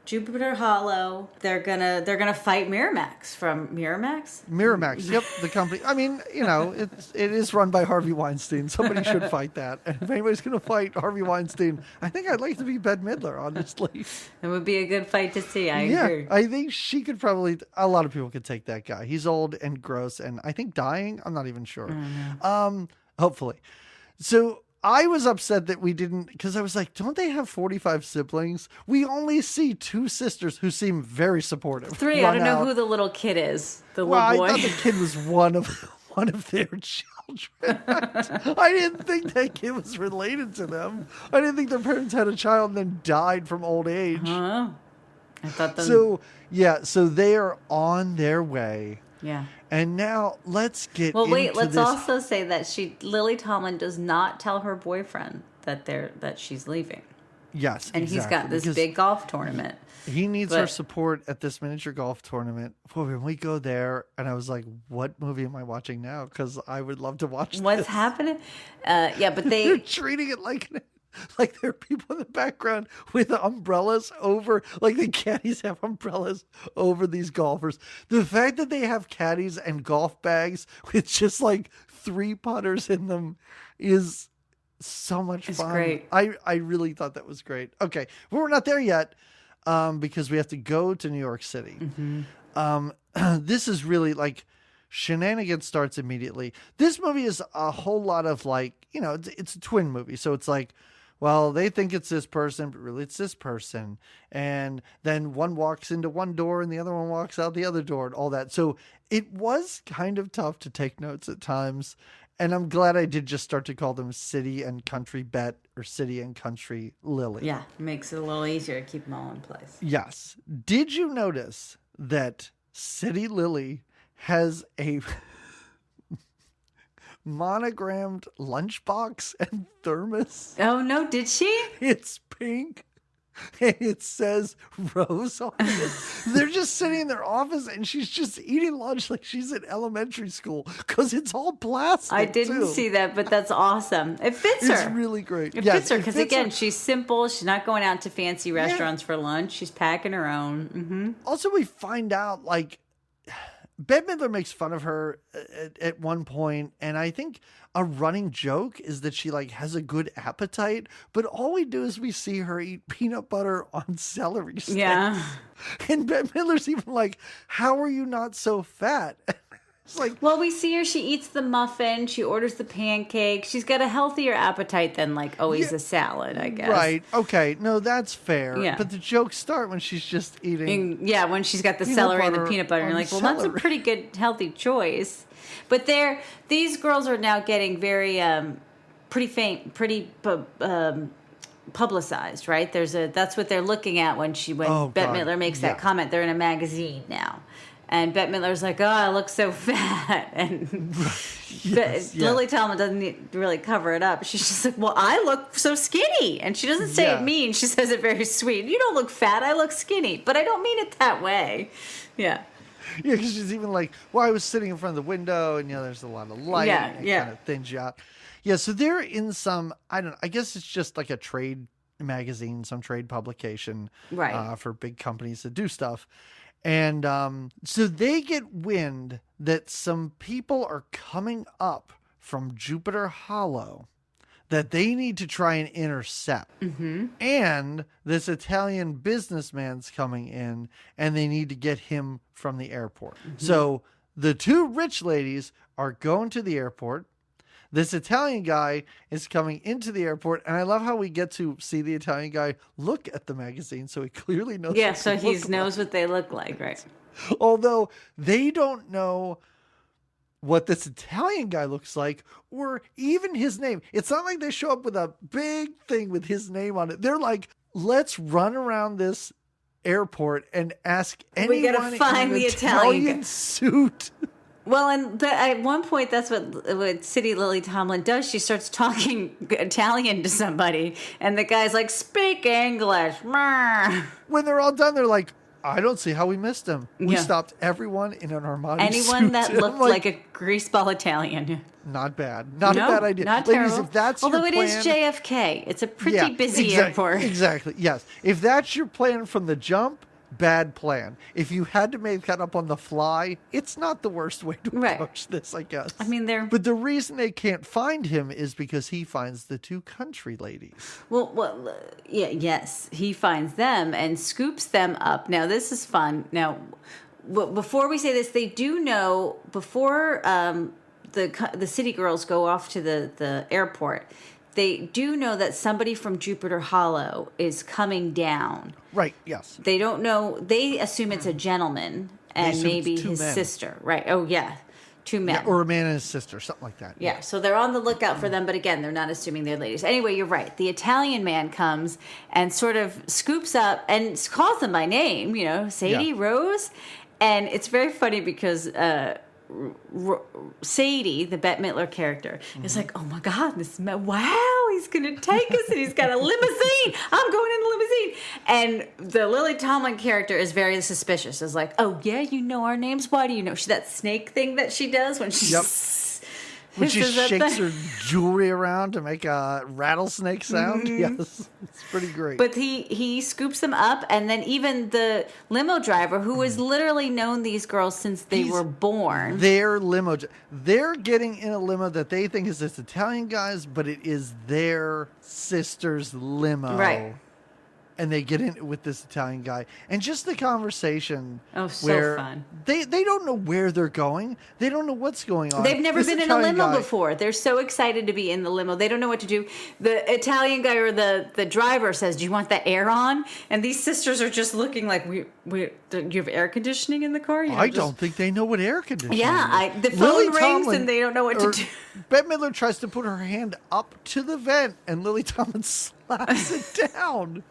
Jupiter Hollow. They're gonna fight Miramax from Miramax. Miramax, yep, the company. I mean, you know, it is run by Harvey Weinstein. Somebody should fight that. And if anybody's going to fight Harvey Weinstein, I think I'd like to be Bette Midler, honestly. It would be a good fight to see. I agree. I think she could probably, a lot of people could take that guy. He's old and gross and I think dying. I'm not even sure. Hopefully. So I was upset that we didn't, because I was like, don't they have 45 siblings? We only see two sisters who seem very supportive. Three. I don't know who the little kid is. The little boy. I thought the kid was one of their children. I didn't think that kid was related to them. I didn't think their parents had a child and then died from old age. I thought So they are on their way. Yeah. And now let's get Well, wait. into Let's this. also say that Lily Tomlin does not tell her boyfriend that she's leaving, Yes, and he's got this big golf tournament. He needs her support at this miniature golf tournament. Boy, when we go there, and I was like, what movie am I watching now? Because I would love to watch What's this. happening? Yeah, but They're treating it like there are people in the background with umbrellas over, like the caddies have umbrellas over these golfers. The fact that they have caddies and golf bags with just like 3 putters in them is so much fun. It's great. I really thought that was great. Okay, well, we're not there yet because we have to go to New York City. This is really like shenanigans starts immediately. This movie is a whole lot of like, you know, it's a twin movie. So it's like, well, they think it's this person, but really it's this person. And then one walks into one door and the other one walks out the other door and all that. So it was kind of tough to take notes at times. And I'm glad I did just start to call them City and Country Bette or City and Country Lily. Yeah, makes it a little easier to keep them all in place. Yes. Did you notice that City Lily has a monogrammed lunchbox and thermos? Oh, no, did she? It's pink. And it says Rose on it. They're just sitting in their office and she's just eating lunch like she's in elementary school because it's all plastic. I didn't see that, but that's awesome. It fits her. It's really great. It fits her because, again, she's simple. She's not going out to fancy restaurants for lunch. She's packing her own. Also, we find out, like, Bette Midler makes fun of her at one point, and I think a running joke is that she like has a good appetite, but all we do is we see her eat peanut butter on celery sticks. Yeah. And Bette Midler's even like, how are you not so fat? It's like, well, we see her. She eats the muffin. She orders the pancake. She's got a healthier appetite than like always a salad, I guess. Right. Okay. No, that's fair. Yeah. But the jokes start when she's just eating. When she's got the celery and the peanut butter. And you're like, well, that's a celery. pretty good, healthy choice. But these girls are now getting very, pretty publicized, right? That's what they're looking at when Bette Midler makes that comment. They're in a magazine now. And Bette Midler's like, oh, I look so fat. And Lily Tomlin doesn't really cover it up. She's just like, well, I look so skinny. And she doesn't say it mean. She says it very sweet. You don't look fat. I look skinny. But I don't mean it that way. Yeah. Yeah, because she's even like, well, I was sitting in front of the window and, there's a lot of light. And it kind of thins you out. Yeah, so they're in some, I guess it's just like a trade magazine, some trade publication for big companies that do stuff. And so they get wind that some people are coming up from Jupiter Hollow that they need to try and intercept. Mm-hmm. And this Italian businessman's coming in and they need to get him from the airport. Mm-hmm. So the two rich ladies are going to the airport. This Italian guy is coming into the airport, and I love how we get to see the Italian guy look at the magazine, so he clearly knows. Yeah, so he knows what they look like, right? Although they don't know what this Italian guy looks like, or even his name. It's not like they show up with a big thing with his name on it. They're like, let's run around this airport and ask anyone we gotta find in an the Italian suit. Well, and at one point, that's what City Lily Tomlin does. She starts talking Italian to somebody, and the guy's like, speak English. When they're all done, they're like, I don't see how we missed him. We stopped everyone in an Armani Anyone suit. that looked like a greaseball Italian. Not bad. Not a bad idea. Not Ladies, terrible. if that's Although your it is plan, JFK. It's a pretty busy airport. Exactly, yes. If that's your plan from the jump, bad plan. If you had to make that up on the fly, it's not the worst way to approach this, I guess. I mean, But the reason they can't find him is because he finds the two country ladies. Yes. He finds them and scoops them up. Now, this is fun. Now, before we say this, they do know, before the city girls go off to the airport, they do know that somebody from Jupiter Hollow is coming down. Right, yes. They don't know. They assume it's a gentleman and maybe his sister. Right. Oh, yeah. Two men. Yeah, or a man and his sister, something like that. Yeah, so they're on the lookout for them, but again, they're not assuming they're ladies. Anyway, you're right. The Italian man comes and sort of scoops up and calls them by name, Sadie, Rose. And it's very funny because Sadie, the Bette Midler character, is like, oh my God, wow, he's going to take us and he's got a limousine. I'm going in the limousine. And the Lily Tomlin character is very suspicious. Is like, oh yeah, you know our names? Why do you know? That snake thing that she does when she when she shakes her jewelry around to make a rattlesnake sound. Mm-hmm. Yes, it's pretty great. But he scoops them up, and then even the limo driver, who has literally known these girls since they were born. They're getting in a limo that they think is this Italian guy's, but it is their sister's limo. Right. And they get in with this Italian guy. And just the conversation. Oh, so where fun. They don't know where they're going. They don't know what's going on. They've never been in a limo before. They're so excited to be in the limo. They don't know what to do. The Italian guy or the driver says, do you want the air on? And these sisters are just looking like, do you have air conditioning in the car? I don't think they know what air conditioning is. The phone rings and they don't know what to do. Bette Midler tries to put her hand up to the vent and Lily Tomlin slaps it down.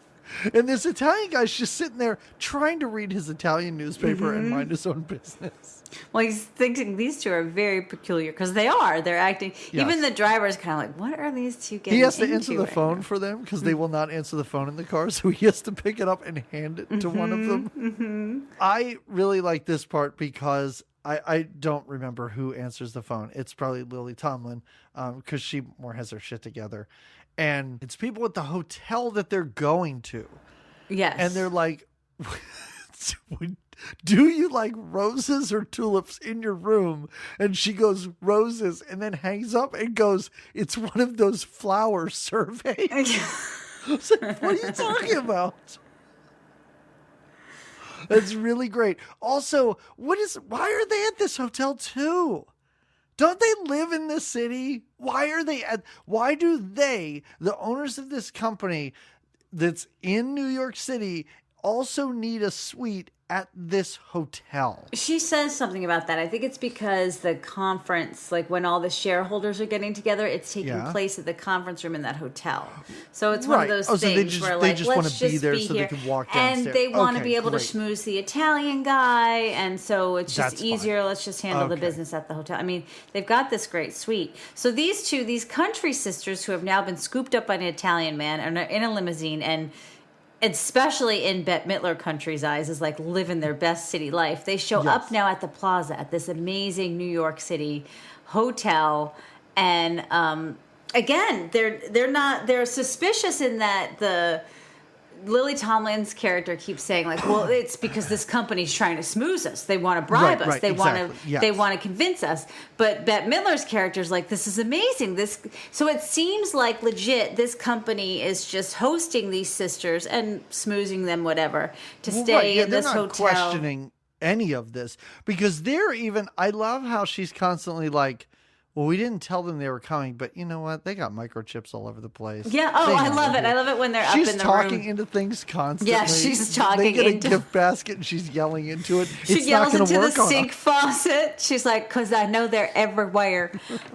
And this Italian guy's just sitting there trying to read his Italian newspaper and mind his own business. Well, he's thinking these two are very peculiar because they are. They're acting. Yes. Even the driver is kind of like, what are these two getting into? He has to answer the phone for them because they will not answer the phone in the car. So he has to pick it up and hand it to one of them. Mm-hmm. I really like this part because I don't remember who answers the phone. It's probably Lily Tomlin because she more has her shit together. And it's people at the hotel that they're going to. Yes. And they're like, do you like roses or tulips in your room? And she goes, roses, and then hangs up and goes, it's one of those flower surveys. I was like, what are you talking about? That's really great. Also, why are they at this hotel too? Don't they live in this city? Why do they, the owners of this company that's in New York City, also need a suite at this hotel? She says something about that. I think it's because the conference, like when all the shareholders are getting together, it's taking place at the conference room in that hotel. So it's one of those things where like, let's just be there so they can walk downstairs. And they want to be able to schmooze the Italian guy. And so it's just easier. Let's just handle the business at the hotel. I mean, they've got this great suite. So these country sisters who have now been scooped up by an Italian man and are in a limousine, and especially in Bette Midler country's eyes, is like living their best city life. They show up now at the Plaza at this amazing New York City hotel, and again, they're suspicious in that the Lily Tomlin's character keeps saying like, well, it's because this company's trying to smooze us. They want to bribe us. They want to convince us. But Bette Midler's character is like, this is amazing. So it seems like legit this company is just hosting these sisters and smoozing them, whatever, to stay in this hotel. They're not questioning any of this because I love how she's constantly like, well, we didn't tell them they were coming, but you know what? They got microchips all over the place. Yeah. Oh, I love it. I love it when they're up in the room. She's talking into things constantly. Yeah, she's talking into... They get a gift basket and she's yelling into it. She yells into the sink faucet. She's like, because I know they're everywhere.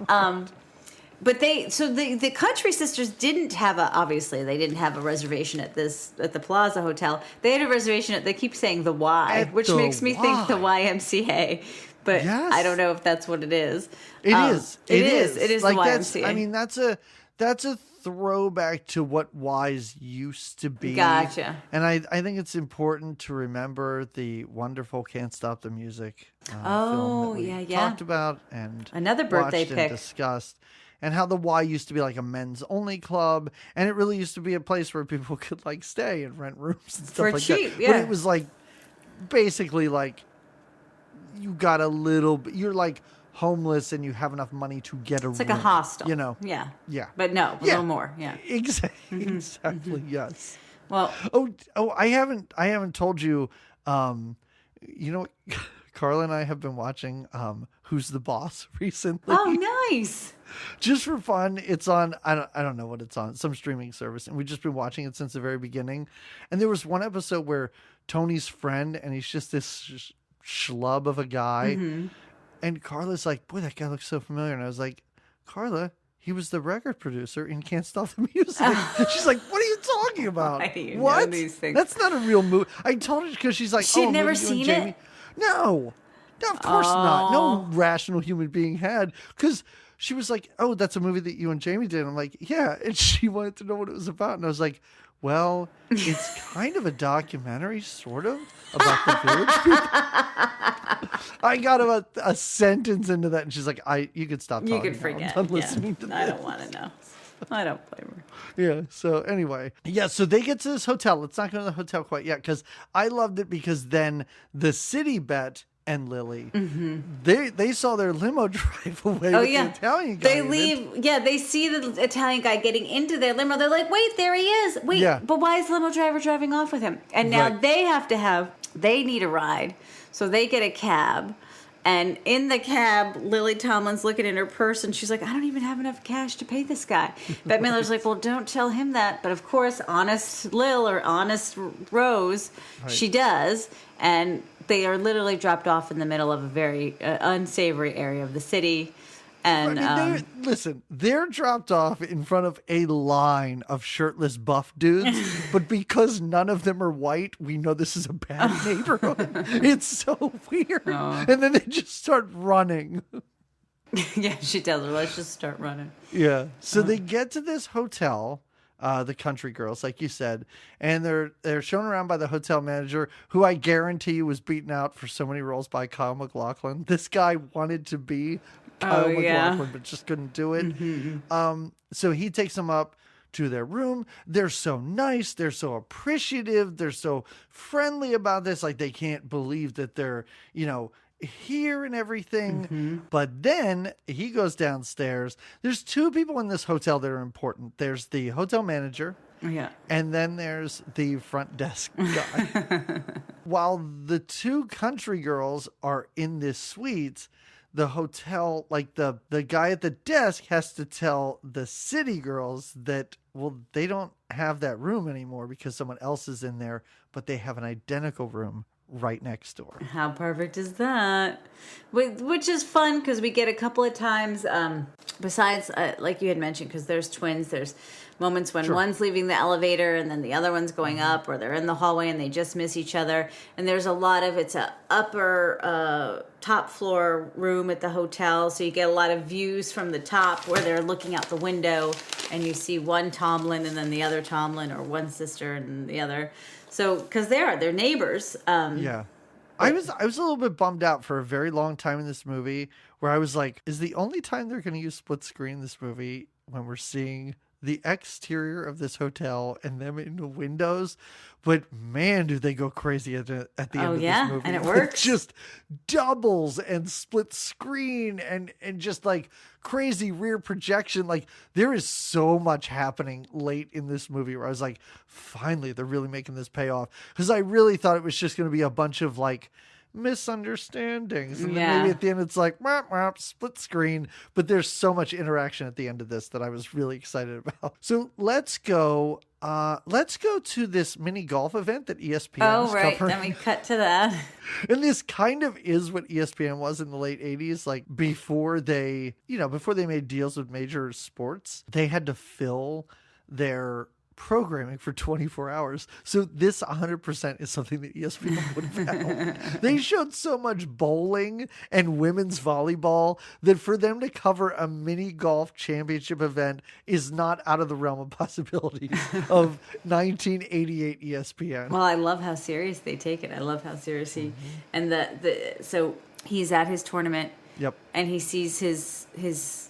But the country sisters didn't have they didn't have a reservation at the Plaza Hotel. They had a reservation they keep saying the Y, which makes me think the YMCA. But I don't know if that's what it is. It is. It is like the YMCA. I mean, that's a throwback to what Y's used to be. Gotcha. And I think it's important to remember the wonderful "Can't Stop the Music" film that we talked about and another birthday pick and discussed. And how the Y used to be like a men's only club, and it really used to be a place where people could like stay and rent rooms and stuff for like cheap, that. But it was like basically like you got a little bit, you're like homeless and you have enough money to get a room. It's like a hostel. You know? Yeah. Yeah. But no, a little more. Yeah. Exactly. Yes. Well. I haven't told you, you know, Carla and I have been watching Who's the Boss recently. Oh, nice. Just for fun. It's on, I don't know what it's on, some streaming service. And we've just been watching it since the very beginning. And there was one episode where Tony's friend, and he's just this schlub of a guy. Mm-hmm. And Carla's like, boy, that guy looks so familiar. And I was like, Carla, he was the record producer in Can't Stop the Music. She's like, what are you talking about? Why do you know these things? That's not a real movie. I told her because she's like, she'd never seen it? No, of course not. No rational human being had. Because she was like, oh, that's a movie that you and Jamie did. And I'm like, yeah. And she wanted to know what it was about. And I was like, well, it's kind of a documentary, sort of, about the Village People. I got about a sentence into that, and she's like, you could stop talking. You could forget. I'm done listening to this. I don't want to know. I don't blame her. Yeah, so anyway. Yeah, so they get to this hotel. Let's not go to the hotel quite yet, because I loved it because then the city bet and Lily, they saw their limo drive away with the Italian guy. They leave. They see the Italian guy getting into their limo. They're like, wait, there he is. Wait, but why is the limo driver driving off with him? And now they need a ride. So they get a cab. And in the cab, Lily Tomlin's looking in her purse, and she's like, I don't even have enough cash to pay this guy. Bette Midler's like, well, don't tell him that. But of course, honest Lil or honest Rose, she does. And they are literally dropped off in the middle of a very unsavory area of the city. And they're dropped off in front of a line of shirtless buff dudes, but because none of them are white, we know this is a bad neighborhood. It's so weird. And then they just start running. Yeah, she tells her, let's just start running. Yeah. So they get to this hotel, the country girls, like you said, and they're shown around by the hotel manager, who I guarantee you was beaten out for so many roles by Kyle MacLachlan. This guy wanted to be Kyle MacLachlan, but just couldn't do it. So he takes them up to their room. They're so nice. They're so appreciative. They're so friendly about this. Like, they can't believe that they're, here and everything. But then he goes downstairs. There's two people in this hotel that are important. There's the hotel manager. Yeah. And then there's the front desk guy. While the two country girls are in this suite, the hotel, like the guy at the desk has to tell the city girls that, well, they don't have that room anymore because someone else is in there, but they have an identical room right next door. How perfect is that? Which is fun because we get a couple of times, besides, like you had mentioned, because there's twins, there's moments when one's leaving the elevator and then the other one's going up, or they're in the hallway and they just miss each other. And there's a lot of, it's a upper, top floor room at the hotel. So you get a lot of views from the top where they're looking out the window and you see one Tomlin and then the other Tomlin, or one sister and the other. So, because they're neighbors. Yeah. I was a little bit bummed out for a very long time in this movie, where I was like, is the only time they're going to use split screen in this movie when we're seeing the exterior of this hotel and them in the windows? But man, do they go crazy at the end of this movie. And it works. Just doubles and split screen and just like crazy rear projection. Like, there is so much happening late in this movie where I was like, finally, they're really making this pay off. Because I really thought it was just going to be a bunch of like misunderstandings, and then maybe at the end it's like split screen. But there's so much interaction at the end of this that I was really excited about. So let's go to this mini golf event that ESPN is covering. Then we cut to that. And this kind of is what ESPN was in the late 80s, like before they made deals with major sports. They had to fill their programming for 24 hours. So this 100% is something that ESPN would have found. They showed so much bowling and women's volleyball that for them to cover a mini golf championship event is not out of the realm of possibilities of 1988 ESPN. Well, I love how serious they take it. I love how serious he, and so he's at his tournament. Yep. And he sees his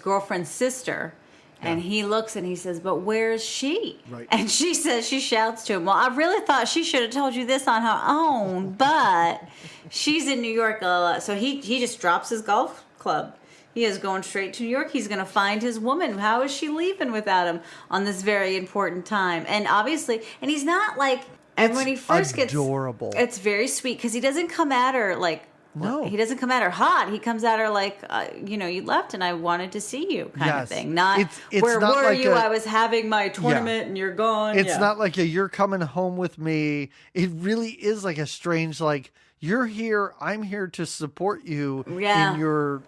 girlfriend's sister. And he looks and he says, but where's she? Right. And she shouts to him, well, I really thought she should have told you this on her own, but she's in New York. So he just drops his golf club. He is going straight to New York. He's going to find his woman. How is she leaving without him on this very important time? And obviously, and he's not like, and when he first adorable. It's very sweet because he doesn't come at her like, no, he doesn't come at her hot. He comes at her like, you left and I wanted to see you kind of thing. Not, it's where not were like you? I was having my tournament and you're gone. It's not like you're coming home with me. It really is like a strange, like, you're here, I'm here to support you in your,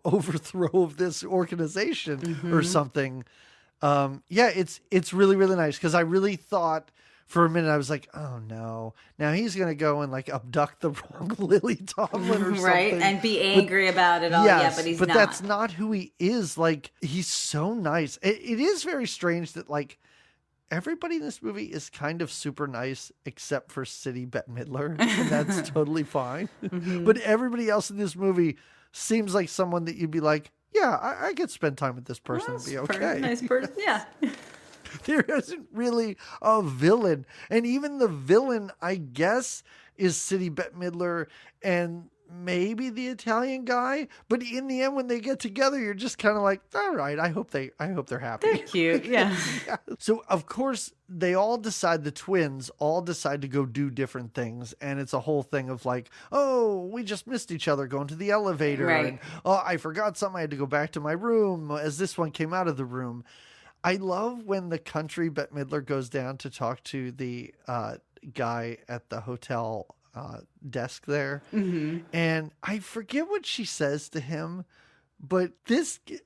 overthrow of this organization or something. It's really, really nice because I really thought, for a minute, I was like, oh, no. Now he's going to go and, like, abduct the wrong Lily Tomlin or something. Right, and be angry about it all. Yes, but he's not. But that's not who he is. Like, he's so nice. It is very strange that, like, everybody in this movie is kind of super nice except for City Bette Midler, and that's totally fine. But everybody else in this movie seems like someone that you'd be like, yeah, I could spend time with this person and be okay. Nice person, yeah. There isn't really a villain. And even the villain, I guess, is City Bette Midler and maybe the Italian guy. But in the end, when they get together, you're just kind of like, all right, I hope they're happy. They're cute, yeah. So, of course, the twins all decide to go do different things. And it's a whole thing of like, oh, we just missed each other going to the elevator. Right. And, oh, I forgot something. I had to go back to my room as this one came out of the room. I love when the country Bette Midler goes down to talk to the guy at the hotel desk there. And I forget what she says to him, but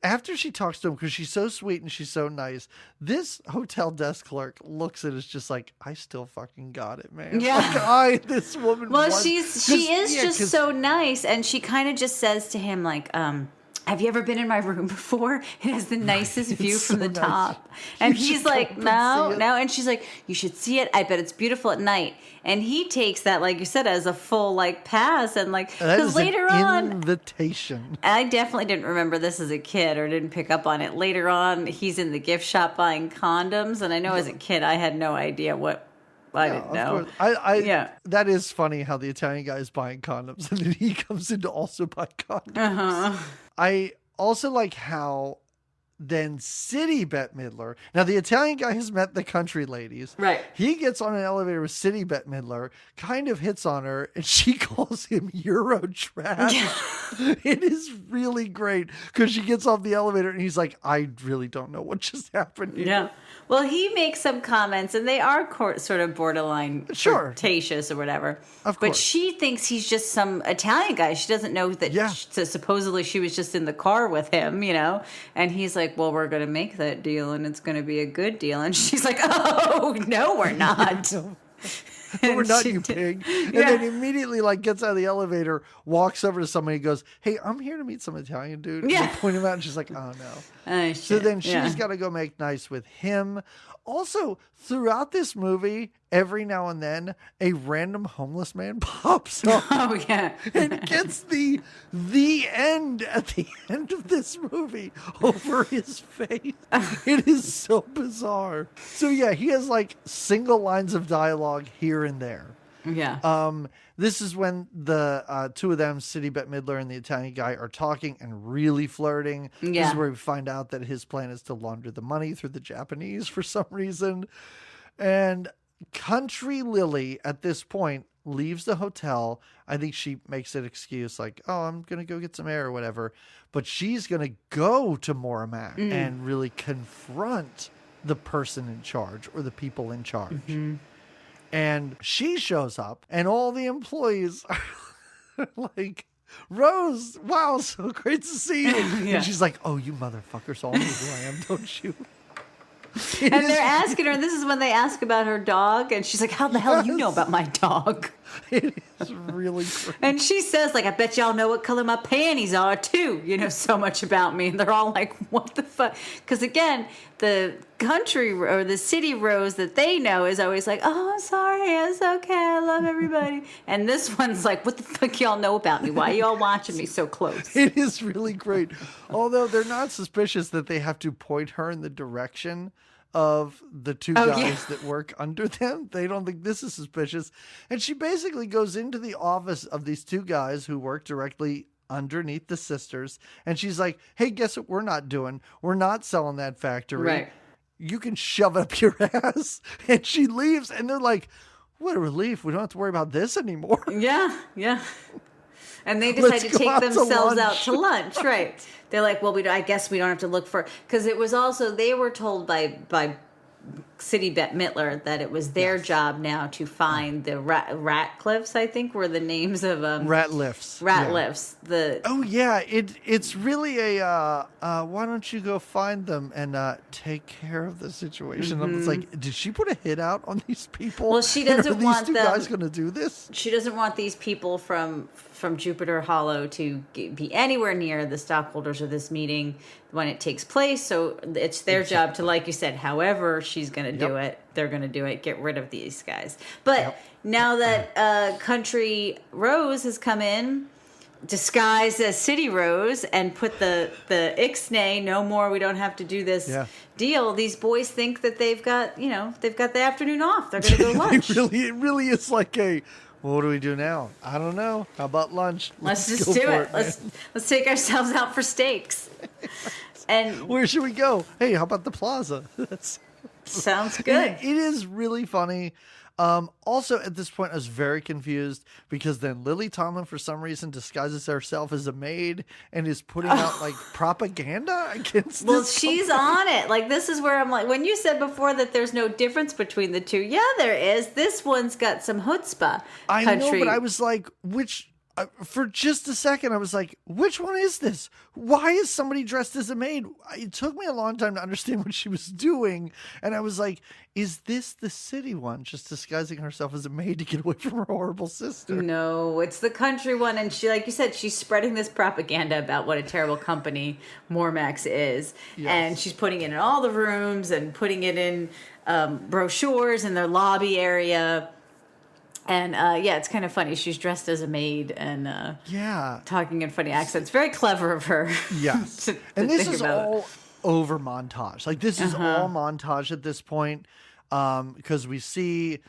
after she talks to him, because she's so sweet and she's so nice, this hotel desk clerk looks at us just like, I still fucking got it, man. Yeah. Like, this woman. Well, she is just so nice. And she kind of just says to him like, have you ever been in my room before? It has the nicest view from the nice. top. And You he's should like, come and see it. no. And she's like, you should see it. I bet it's beautiful at night. And he takes that, like you said, as a full like pass. And like, That because is later an on, invitation. I definitely didn't remember this as a kid or didn't pick up on it. Later on, he's in the gift shop buying condoms. And I know as a kid, I had no idea what I didn't know. Of course. Yeah. That is funny how the Italian guy is buying condoms and then he comes in to also buy condoms. Uh-huh. I also like how then City Bette Midler. Now the Italian guy has met the country ladies. Right. He gets on an elevator with City Bette Midler, kind of hits on her, and she calls him Euro trash. It is really great because she gets off the elevator and he's like, I really don't know what just happened here. Yeah. Well, he makes some comments, and they are sort of borderline Sure. flirtatious or whatever. Of But course. she thinks he's just some Italian guy. She doesn't know that Yeah. supposedly she was just in the car with him, you know? And he's like, well, we're going to make that deal, and it's going to be a good deal. And she's like, oh, no, we're not. No, we're And not, she you did- pig. And Yeah. then immediately like gets out of the elevator, walks over to somebody and goes, hey, I'm here to meet some Italian dude. And Yeah. they point him out and she's like, oh no. Oh, So shit. then she's Yeah. got to go make nice with him. Also, throughout this movie, every now and then, a random homeless man pops up Oh, yeah. and gets the end at the end of this movie over his face. It is so bizarre. So yeah, he has like single lines of dialogue here and there. Yeah. This is when the two of them, City Bette Midler and the Italian guy, are talking and really flirting. This Yeah. is where we find out that his plan is to launder the money through the Japanese for some reason. And Country Lily, at this point, leaves the hotel. I think she makes an excuse like, oh, I'm going to go get some air or whatever. But she's going to go to Moramac and really confront the person in charge or the people in charge. And she shows up, and all the employees are like, Rose, wow, so great to see you. Yeah. And she's like, oh, you motherfuckers all know who I am, don't you? And they're asking her, and this is when they ask about her dog, and she's like, how the hell you know about my dog? It is really great. And she says, like, I bet y'all know what color my panties are, too. You know so much about me. And they're all like, what the fuck? Because, again, the country or the city Rose that they know is always like, oh, I'm sorry. It's okay. I love everybody. And this one's like, what the fuck y'all know about me? Why y'all watching me so close? It is really great. Although they're not suspicious that they have to point her in the direction of the two guys yeah. that work under them. They don't think this is suspicious. And she basically goes into the office of these two guys who work directly underneath the sisters. And she's like, hey, guess what we're not doing? We're not selling that factory. Right. You can shove it up your ass. And she leaves. And they're like, what a relief. We don't have to worry about this anymore. Yeah, yeah. And they decide Let's to go take out to themselves out lunch. to lunch, right? They're like, well, I guess we don't have to look for, because it was also, they were told by City Bette Midler that it was their job now to find the Ratcliffes, I think, were the names of Ratliffs. Ratliffs. The Oh yeah, it's really a why don't you go find them and take care of the situation? I was like, did she put a hit out on these people? Well, she And doesn't want these two them- guys going to do this? she doesn't want these people from Jupiter Hollow to be anywhere near the stockholders of this meeting when it takes place. So it's their job to, like you said, however she's going to do it, they're going to do it. Get rid of these guys. But now that Country Rose has come in, disguised as City Rose, and put the ixnay, no more, we don't have to do this deal. These boys think that they've got the afternoon off. They're going to go lunch. It really is like a. Well, what do we do now? I don't know. How about lunch? Let's just go do for it. man. Let's take ourselves out for steaks. And Where should we go? Hey, how about the plaza? That's sounds good. It is really funny. Also, at this point, I was very confused because then Lily Tomlin, for some reason, disguises herself as a maid and is putting out like propaganda against. Well, this she's on it. Like, this is where I'm like, when you said before that there's no difference between the two, yeah, there is. This one's got some chutzpah. I know, but I was like, which For just a second, I was like, which one is this? Why is somebody dressed as a maid? It took me a long time to understand what she was doing. And I was like, is this the city one just disguising herself as a maid to get away from her horrible sister? No, it's the country one. And she, like you said, she's spreading this propaganda about what a terrible company Mormax is. Yes. And she's putting it in all the rooms and putting it in brochures in their lobby area. And it's kind of funny. She's dressed as a maid and talking in funny accents. Very clever of her. Yes. And this is all over montage. Like, this is all montage at this point, because we see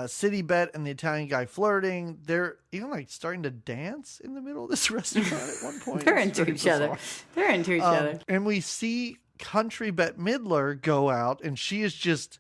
City Bet and the Italian guy flirting. They're even like starting to dance in the middle of this restaurant at one point. They're into each other. They're into each other. And we see country Bette Midler go out, and she is just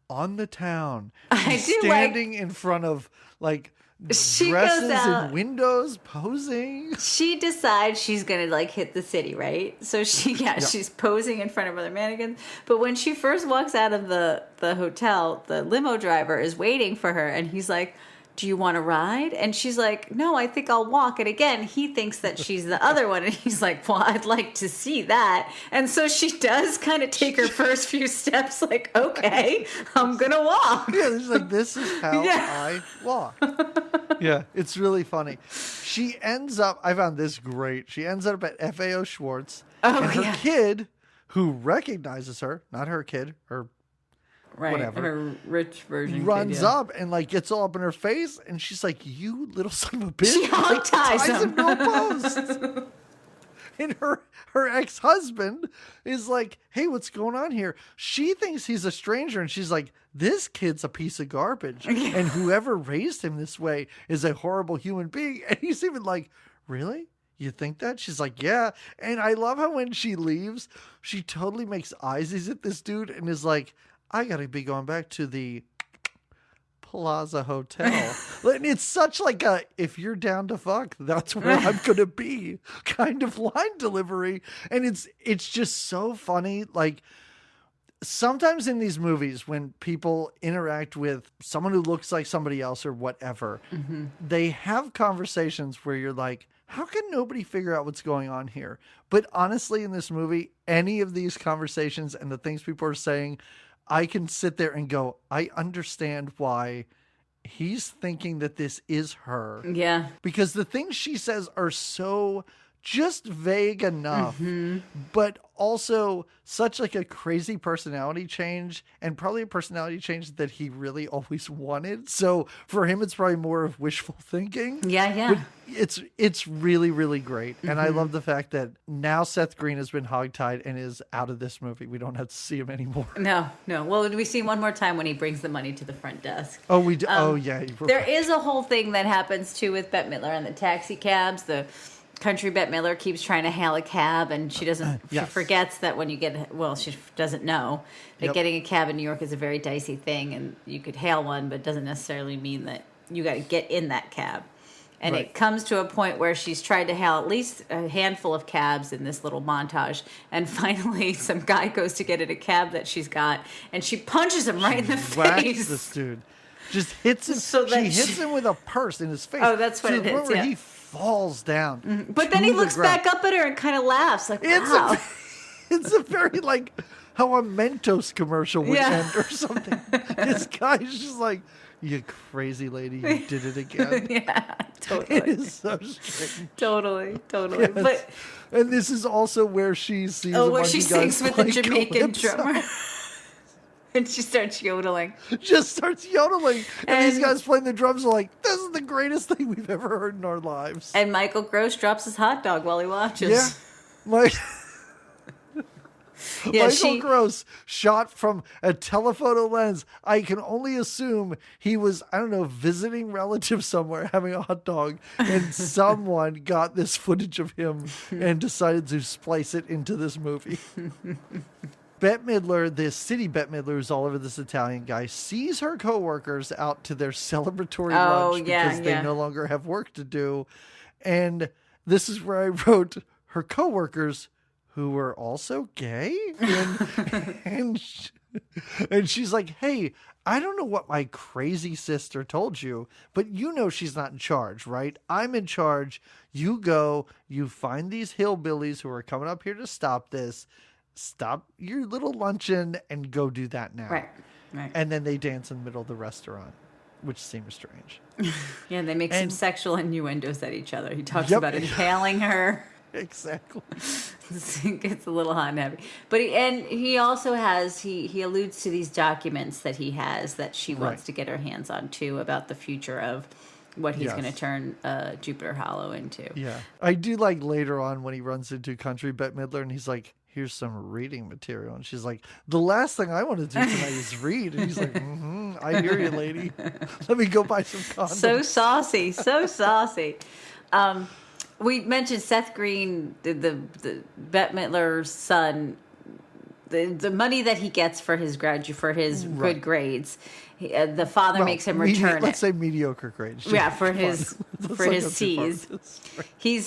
on the town. Standing in front of like dresses and windows, posing. She decides she's gonna like hit the city, right? So she's posing in front of other mannequins. But when she first walks out of the hotel, the limo driver is waiting for her, and he's like, do you want to ride? And she's like, no, I think I'll walk. And again, he thinks that she's the other one. And he's like, well, I'd like to see that. And so she does kind of take her first few steps like, okay, I'm going to walk. Yeah, it's like, this is how I walk. Yeah, it's really funny. She ends up, I found this great. She ends up at FAO Schwartz. And her kid, who recognizes her, not her kid, her whatever, her rich version runs up and like gets all up in her face, and she's like, you little son of a bitch. She hog ties him to a post. And her ex-husband is like, hey, what's going on here? She thinks he's a stranger, and she's like, this kid's a piece of garbage. And whoever raised him this way is a horrible human being. And he's even like, really? You think that? She's like, yeah. And I love how when she leaves, she totally makes eyesies at this dude and is like, I gotta be going back to the Plaza Hotel. And it's such like a, if you're down to fuck, that's where I'm gonna be kind of line delivery. And it's just so funny. Like, sometimes in these movies, when people interact with someone who looks like somebody else or whatever, they have conversations where you're like, how can nobody figure out what's going on here? But honestly, in this movie, any of these conversations and the things people are saying, I can sit there and go, I understand why he's thinking that this is her. Yeah. Because the things she says are so just vague enough, but also such like a crazy personality change, and probably a personality change that he really always wanted. So for him, it's probably more of wishful thinking. Yeah. But it's really, really great. And I love the fact that now Seth Green has been hogtied and is out of this movie. We don't have to see him anymore. No. Well, we see one more time when he brings the money to the front desk. Oh, we do. Oh, yeah. There is a whole thing that happens too with Bette Midler and the taxi cabs. The country Bette Midler keeps trying to hail a cab, and she doesn't. She forgets that when you get, well, she doesn't know that getting a cab in New York is a very dicey thing, and you could hail one, but it doesn't necessarily mean that you got to get in that cab. And it comes to a point where she's tried to hail at least a handful of cabs in this little montage, and finally some guy goes to get in a cab that she's got, and she punches him right in the face. This dude just hits him. She hits him with a purse in his face. Oh, that's what it is. Yeah. He falls down. But then he looks back up at her and kind of laughs, like, wow. It's a very like how a Mentos commercial would end or something. This guy's just like, you crazy lady, you did it again. Yeah, totally. It is so strange. Totally. Yes. But and this is also where she sees where she sings with the Jamaican drummer. And she starts yodeling. Just starts yodeling. And these guys playing the drums are like, this is the greatest thing we've ever heard in our lives. And Michael Gross drops his hot dog while he watches. Yeah. Michael Gross shot from a telephoto lens. I can only assume he was, I don't know, visiting relatives somewhere having a hot dog, and someone got this footage of him and decided to splice it into this movie. Bette Midler, the city Bette Midler, who's all over this Italian guy, sees her coworkers out to their celebratory lunch because they no longer have work to do. And this is where I wrote her coworkers who were also gay. And she's like, hey, I don't know what my crazy sister told you, but you know she's not in charge, right? I'm in charge. You go, you find these hillbillies who are coming up here to stop this. Stop your little luncheon and go do that now. Right. Right. And then they dance in the middle of the restaurant, which seems strange. Yeah, they make some sexual innuendos at each other. He talks Yep. about impaling her. Exactly. It gets a little hot and heavy. But he also has, he alludes to these documents that he has that she wants Right. to get her hands on too about the future of what he's Yes. going to turn Jupiter Hollow into. Yeah. I do like later on when he runs into country Bette Midler and he's like, here's some reading material. And she's like, the last thing I want to do tonight is read. And he's like, I hear you, lady. Let me go buy some condoms. So saucy, so saucy. We mentioned Seth Green, the Bette Midler's son. The money that he gets for his good grades, the father makes him return Let's it. say mediocre grades. Yeah, for his Let's C's.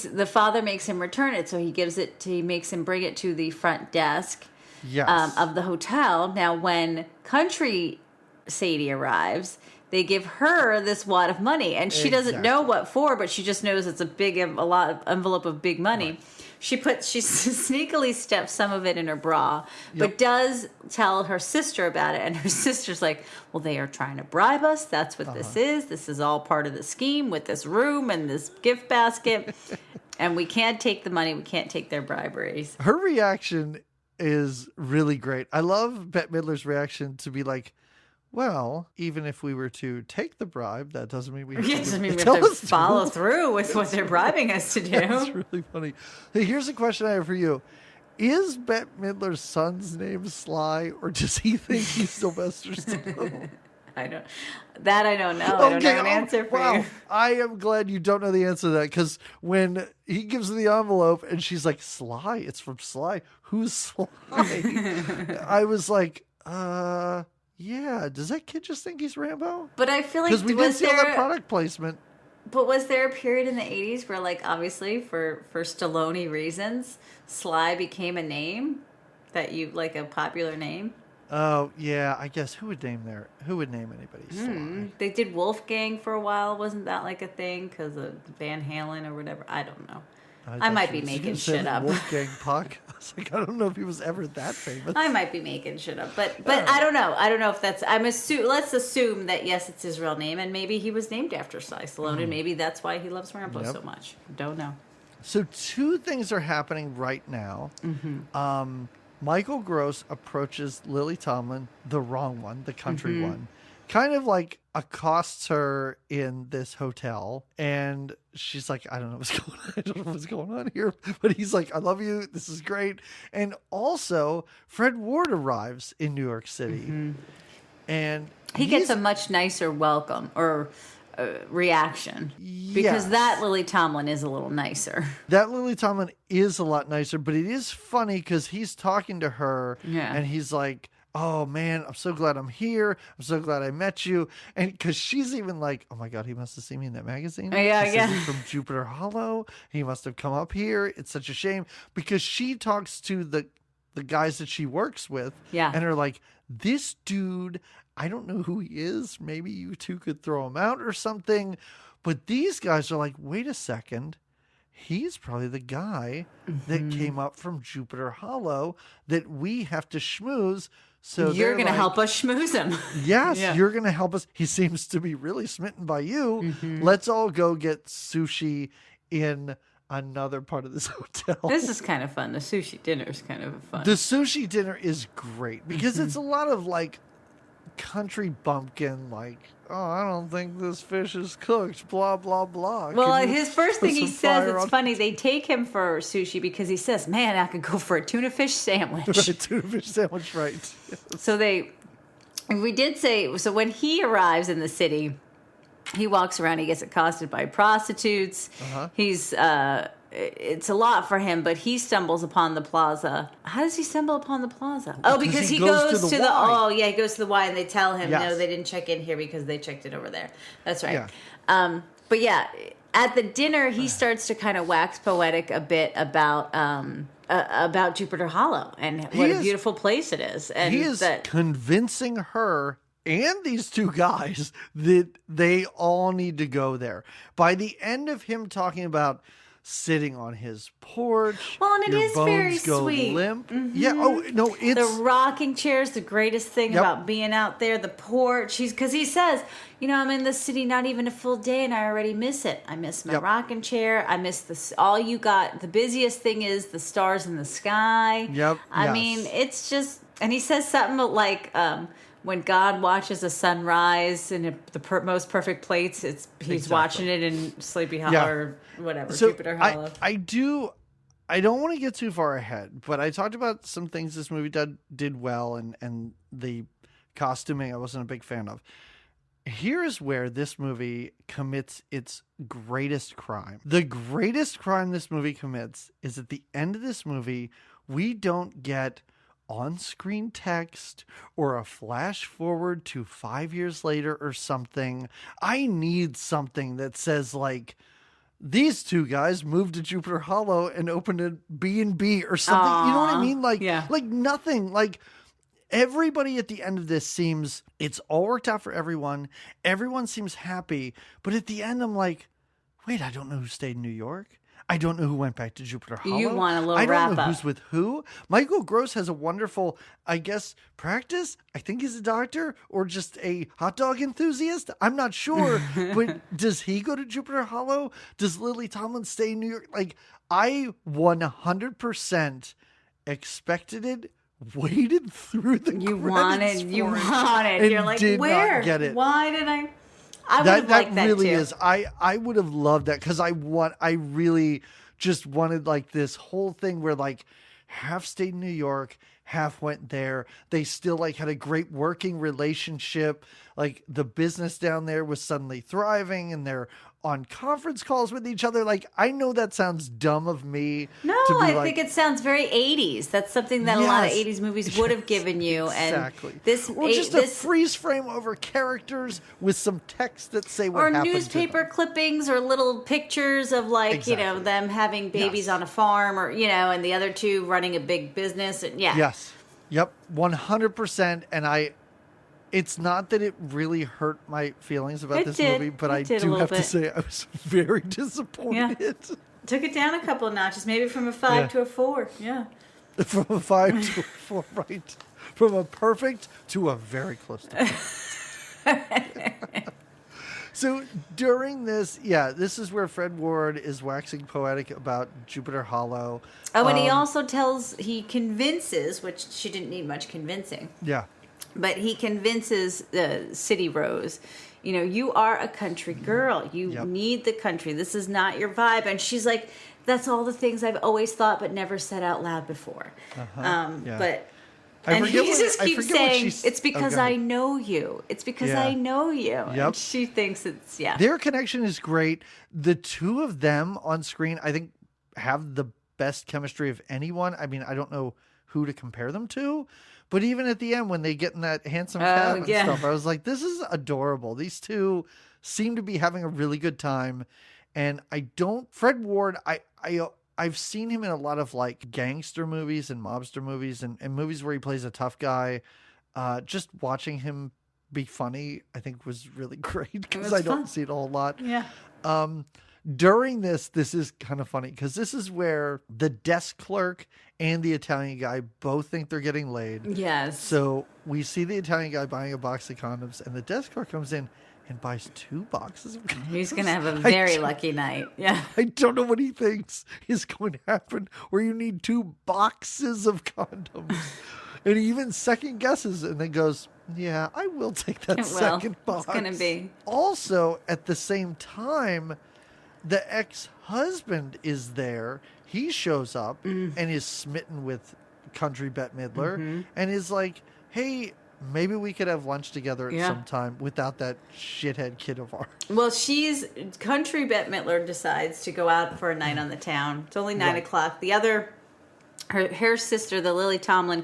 The father makes him return it, so he makes him bring it to the front desk Yes. of the hotel. Now, when Country Sadie arrives, they give her this wad of money, and she doesn't know what for, but she just knows it's a lot of envelope of big money. Right. She sneakily stuffs some of it in her bra, but does tell her sister about it, and her sister's like, well, they are trying to bribe us. That's what this is. This is all part of the scheme with this room and this gift basket, and we can't take the money. We can't take their briberies. Her reaction is really great. I love Bette Midler's reaction to be like, well, even if we were to take the bribe, that doesn't mean we have to follow through with what they're bribing us to do. That's really funny. Hey, here's a question I have for you. Is Bette Midler's son's name Sly, or does he think he's Sylvester Stallone? I don't know. I don't have an answer for you. I am glad you don't know the answer to that, because when he gives her the envelope and she's like, Sly? It's from Sly? Who's Sly? I was like, yeah, does that kid just think he's Rambo? But I feel like because we did see all that product placement. But was there a period in the 80s where, like, obviously for Stallone reasons, Sly became a name that a popular name? Oh yeah, I guess who would name anybody Sly? They did Wolfgang for a while. Wasn't that like a thing because of Van Halen or whatever? I don't know. I might be making shit up. Wolfgang Puck. I was like, I don't know if he was ever that famous. I might be making shit up, but I don't know. I don't know if that's. Let's assume that yes, it's his real name, and maybe he was named after Sly Stallone, and maybe that's why he loves Rambo so much. Don't know. So two things are happening right now. Michael Gross approaches Lily Tomlin, the wrong one, the country one, kind of like accosts her in this hotel, and she's like, I don't know what's going on here, but he's like, I love you, this is great. And also Fred Ward arrives in New York City, and he gets a much nicer welcome or reaction, because that Lily Tomlin is a little nicer. That Lily Tomlin is a lot nicer, but it is funny because he's talking to her, and he's like, oh man, I'm so glad I'm here. I'm so glad I met you. And because she's even like, oh my God, he must have seen me in that magazine. He's from Jupiter Hollow. He must have come up here. It's such a shame, because she talks to the guys that she works with, and are like, this dude, I don't know who he is. Maybe you two could throw him out or something. But these guys are like, wait a second. He's probably the guy that came up from Jupiter Hollow that we have to schmooze. So you're going to help us schmooze him. Yes, you're going to help us. He seems to be really smitten by you. Let's all go get sushi in another part of this hotel. This is kind of fun. The sushi dinner is kind of fun. The sushi dinner is great because it's a lot of like country bumpkin, like, oh, I don't think this fish is cooked, blah, blah, blah. Well, his first thing he says, it's funny, they take him for sushi because he says, man, I could go for a tuna fish sandwich. Right, tuna fish sandwich, right. Yes. So we did say, so when he arrives in the city, he walks around, he gets accosted by prostitutes. He's, it's a lot for him, but he stumbles upon the plaza. How does he stumble upon the plaza? Oh, because he goes to the he goes to the Y, and they tell him, no, they didn't check in here because they checked it over there. That's right. Yeah. But yeah, at the dinner, he starts to kind of wax poetic a bit about Jupiter Hollow and what a beautiful place it is. And he is convincing her and these two guys that they all need to go there. By the end of him talking about sitting on his porch, Well, and it your is bones very go sweet. limp. Yeah. Oh no, it's the rocking chair is the greatest thing Yep. about being out there. The porch, because he says, I'm in the city not even a full day, and I already miss it. I miss my Yep. rocking chair. I miss all you got. The busiest thing is the stars in the sky. Yep. I Yes. mean, it's just, and he says something like, when God watches a sunrise in the most perfect place, he's Exactly. watching it in Sleepy Hollow Yeah. or whatever, So Jupiter Hollow. I don't want to get too far ahead, but I talked about some things this movie did well, and the costuming I wasn't a big fan of. Here's where this movie commits its greatest crime. The greatest crime this movie commits is at the end of this movie, we don't get on-screen text or a flash forward to 5 years later or something. I need something that says like, these two guys moved to Jupiter Hollow and opened a B&B or something. Aww. You know what I mean? Like, Yeah. like nothing. Like everybody at the end of this seems it's all worked out for everyone. Everyone seems happy. But at the end, I'm like, wait, I don't know who stayed in New York. I don't know who went back to Jupiter Hollow. You want a little I don't know wrap-up. who's with who. Michael Gross has a wonderful, I guess, practice. I think he's a doctor or just a hot dog enthusiast. I'm not sure. But does he go to Jupiter Hollow? Does Lily Tomlin stay in New York? Like, I 100% expected it, waited through the You credits wanted. You for it, wanted. and You're like, did where? not get it. Why did I? I would That have liked that really too. is. I would have loved that because I really just wanted like this whole thing where like half stayed in New York, half went there. They still like had a great working relationship. Like the business down there was suddenly thriving and they're on conference calls with each other. Like, I know that sounds dumb of me. No, to be I like, think it sounds very 80s. That's something that a lot of Yes. 80s movies would have given you. And Exactly. this, or just a freeze frame over characters with some text that say what or happened to newspaper them. clippings or little pictures of like, Exactly. them having babies Yes. on a farm or, and the other two running a big business. And yeah. Yes. Yep. 100%. And it's not that it really hurt my feelings about It this did. movie, but It I did a do little have to bit. say I was very disappointed. Took it down a couple of notches, maybe from a 5 Yeah. to a 4. Yeah. From a 5 to a 4, right? From a perfect to a very close to perfect. So during this, this is where Fred Ward is waxing poetic about Jupiter Hollow. Oh, and he convinces, which she didn't need much convincing, Yeah. but he convinces City Rose, you are a country girl. You Yep. need the country. This is not your vibe. And she's like, that's all the things I've always thought but never said out loud before. Yeah. But... I And forget he what- just I keeps forget what saying, she's- it's because go ahead. I know you. It's because Yeah. I know you. Yep. And she thinks it's, Their connection is great. The two of them on screen, I think, have the best chemistry of anyone. I mean, I don't know who to compare them to, but even at the end when they get in that handsome cab and yeah. stuff, I was like, this is adorable. These two seem to be having a really good time. And Fred Ward, I've seen him in a lot of like gangster movies and mobster movies and movies where he plays a tough guy. Just watching him be funny, I think was really great because was I don't fun. see it a whole lot. Yeah. During this is kind of funny because this is where the desk clerk and the Italian guy both think they're getting laid. Yes. So we see the Italian guy buying a box of condoms and the desk clerk comes in and buys 2 boxes of condoms. He's going to have a I very don't- lucky night. Yeah. I don't know what he thinks is going to happen where you need 2 boxes of condoms. And he even second guesses and then goes, yeah, I will take that It will. second box. It's going to be. Also, at the same time, the ex-husband is there. He shows up and is smitten with country Bette Midler and is like, hey, maybe we could have lunch together at some time without that shithead kid of ours. Well, country Bette Midler decides to go out for a night on the town. It's only 9 o'clock. The other, her sister, the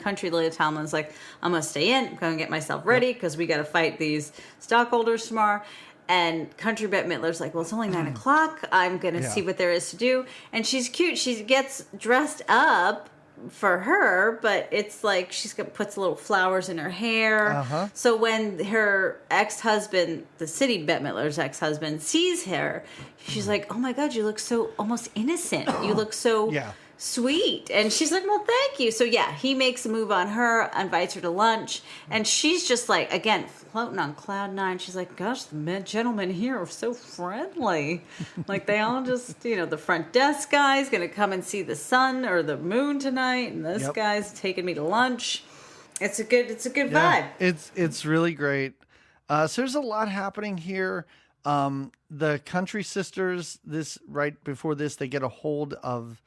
country Lily Tomlin's like, I'm going to stay in. I'm going to get myself ready because we got to fight these stockholders tomorrow. And country Bette Midler's like, well, it's only 9 o'clock. I'm going to see what there is to do. And she's cute. She gets dressed up for her, but it's like puts little flowers in her hair. So when her ex-husband, the city Bette Midler's ex-husband, sees her, she's like, "Oh my God, you look so almost innocent. You look so sweet." And she's like, "Well, thank you." So yeah, he makes a move on her, invites her to lunch, and she's just like, again, floating on cloud nine. She's like, "Gosh, the gentlemen here are so friendly." Like they all just, the front desk guy's gonna come and see the sun or the moon tonight, and this guy's taking me to lunch. It's a good vibe. It's really great. So there's a lot happening here. The country sisters, right before this, they get a hold of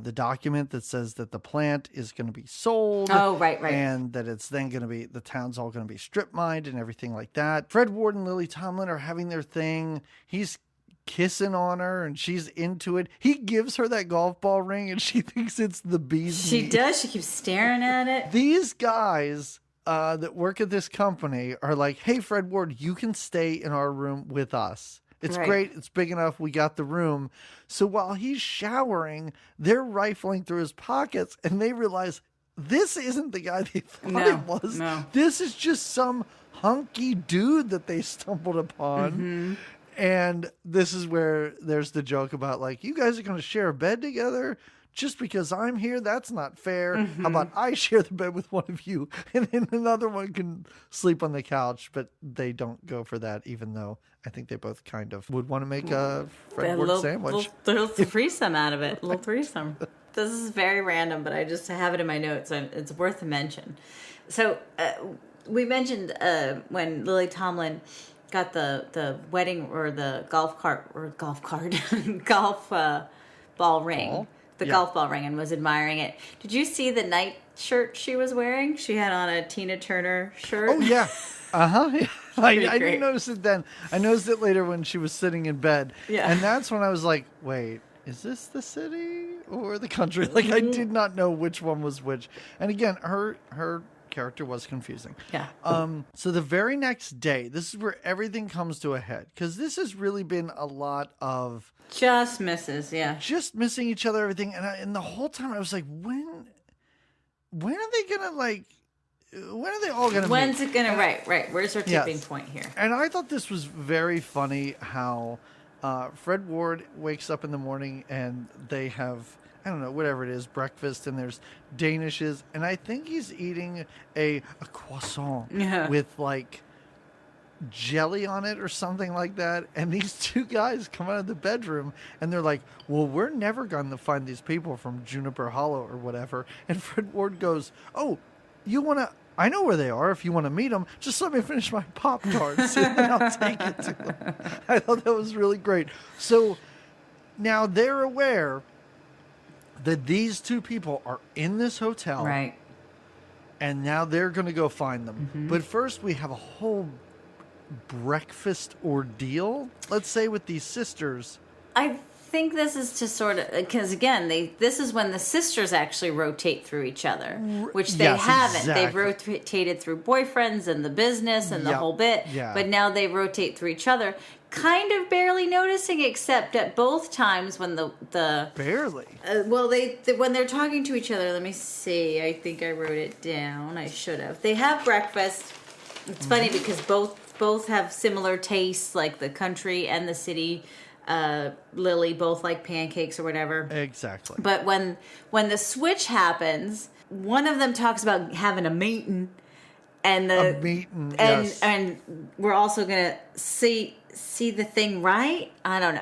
the document that says that the plant is going to be sold. Oh, right. And that it's then going to be, the town's all going to be strip mined and everything like that. Fred Ward and Lily Tomlin are having their thing. He's kissing on her and she's into it. He gives her that golf ball ring and she thinks it's the bee's She knees. does. She keeps staring at it. These guys that work at this company are like, "Hey, Fred Ward, you can stay in our room with us. It's great. It's big enough. We got the room." So while he's showering, they're rifling through his pockets and they realize this isn't the guy they thought it was. No. This is just some hunky dude that they stumbled upon. And this is where there's the joke about like, "You guys are going to share a bed together? Just because I'm here, that's not fair. How about I share the bed with one of you and then another one can sleep on the couch?" But they don't go for that, even though I think they both kind of would want to make a Fred Ward sandwich. Little threesome out of it. Little threesome. This is very random, but I just have it in my notes. And it's worth a mention. So we mentioned when Lily Tomlin got the wedding or the golf ball ring. Golf ball ring, and was admiring it. Did you see the night shirt she was wearing? She had on a Tina Turner shirt. Oh, yeah. I didn't notice it then. I noticed it later when she was sitting in bed. Yeah. And that's when I was like, wait, is this the city or the country? Like, I did not know which one was which. And again, her character was confusing. Yeah. So the very next day, this is where everything comes to a head. Because this has really been a lot of... Just misses, yeah. Just missing each other, everything. And the whole time I was like, when are they going to, like... When are they all going to When's it going to... Right. Where's our tipping point here? And I thought this was very funny how Fred Ward wakes up in the morning and they have... I don't know, whatever it is, breakfast, and there's Danishes, and I think he's eating a croissant with, like, jelly on it or something like that, and these two guys come out of the bedroom, and they're like, "Well, we're never going to find these people from Juniper Hollow or whatever," and Fred Ward goes, "Oh, you want to... I know where they are if you want to meet them. Just let me finish my Pop-Tarts, and then I'll take it to them." I thought that was really great. So, now they're aware that these two people are in this hotel. Right. And now they're going to go find them. But first we have a whole breakfast ordeal, let's say, with these sisters. I think this is to sort of... Because, again, this is when the sisters actually rotate through each other, which they haven't. Exactly. They've rotated through boyfriends and the business and the whole bit. Yeah. But now they rotate through each other. Kind of barely noticing, except at both times when the Barely. When they're talking to each other, let me see. I think I wrote it down. I should have. They have breakfast. It's funny because both have similar tastes, like the country and the city. Lily both like pancakes or whatever. Exactly. But when the switch happens, one of them talks about having a meeting, and and we're also gonna see the thing right. I don't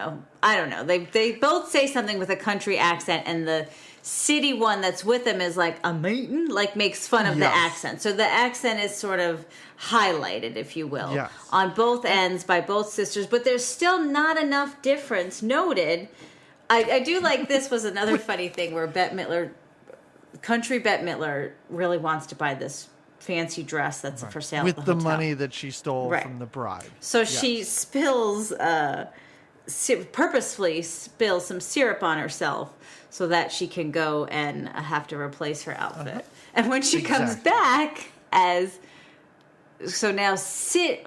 know. They both say something with a country accent, and the city one that's with them is like a meeting, like makes fun of the accent. So the accent is sort of highlighted, if you will, on both ends by both sisters. But there's still not enough difference noted. I do like this was another funny thing where Bette Midler, country Bette Midler, really wants to buy this fancy dress that's for sale with at the hotel. money that she stole from the bride. So she spills, purposefully spills some syrup on herself so that she can go and have to replace her outfit. And when she comes back as So now,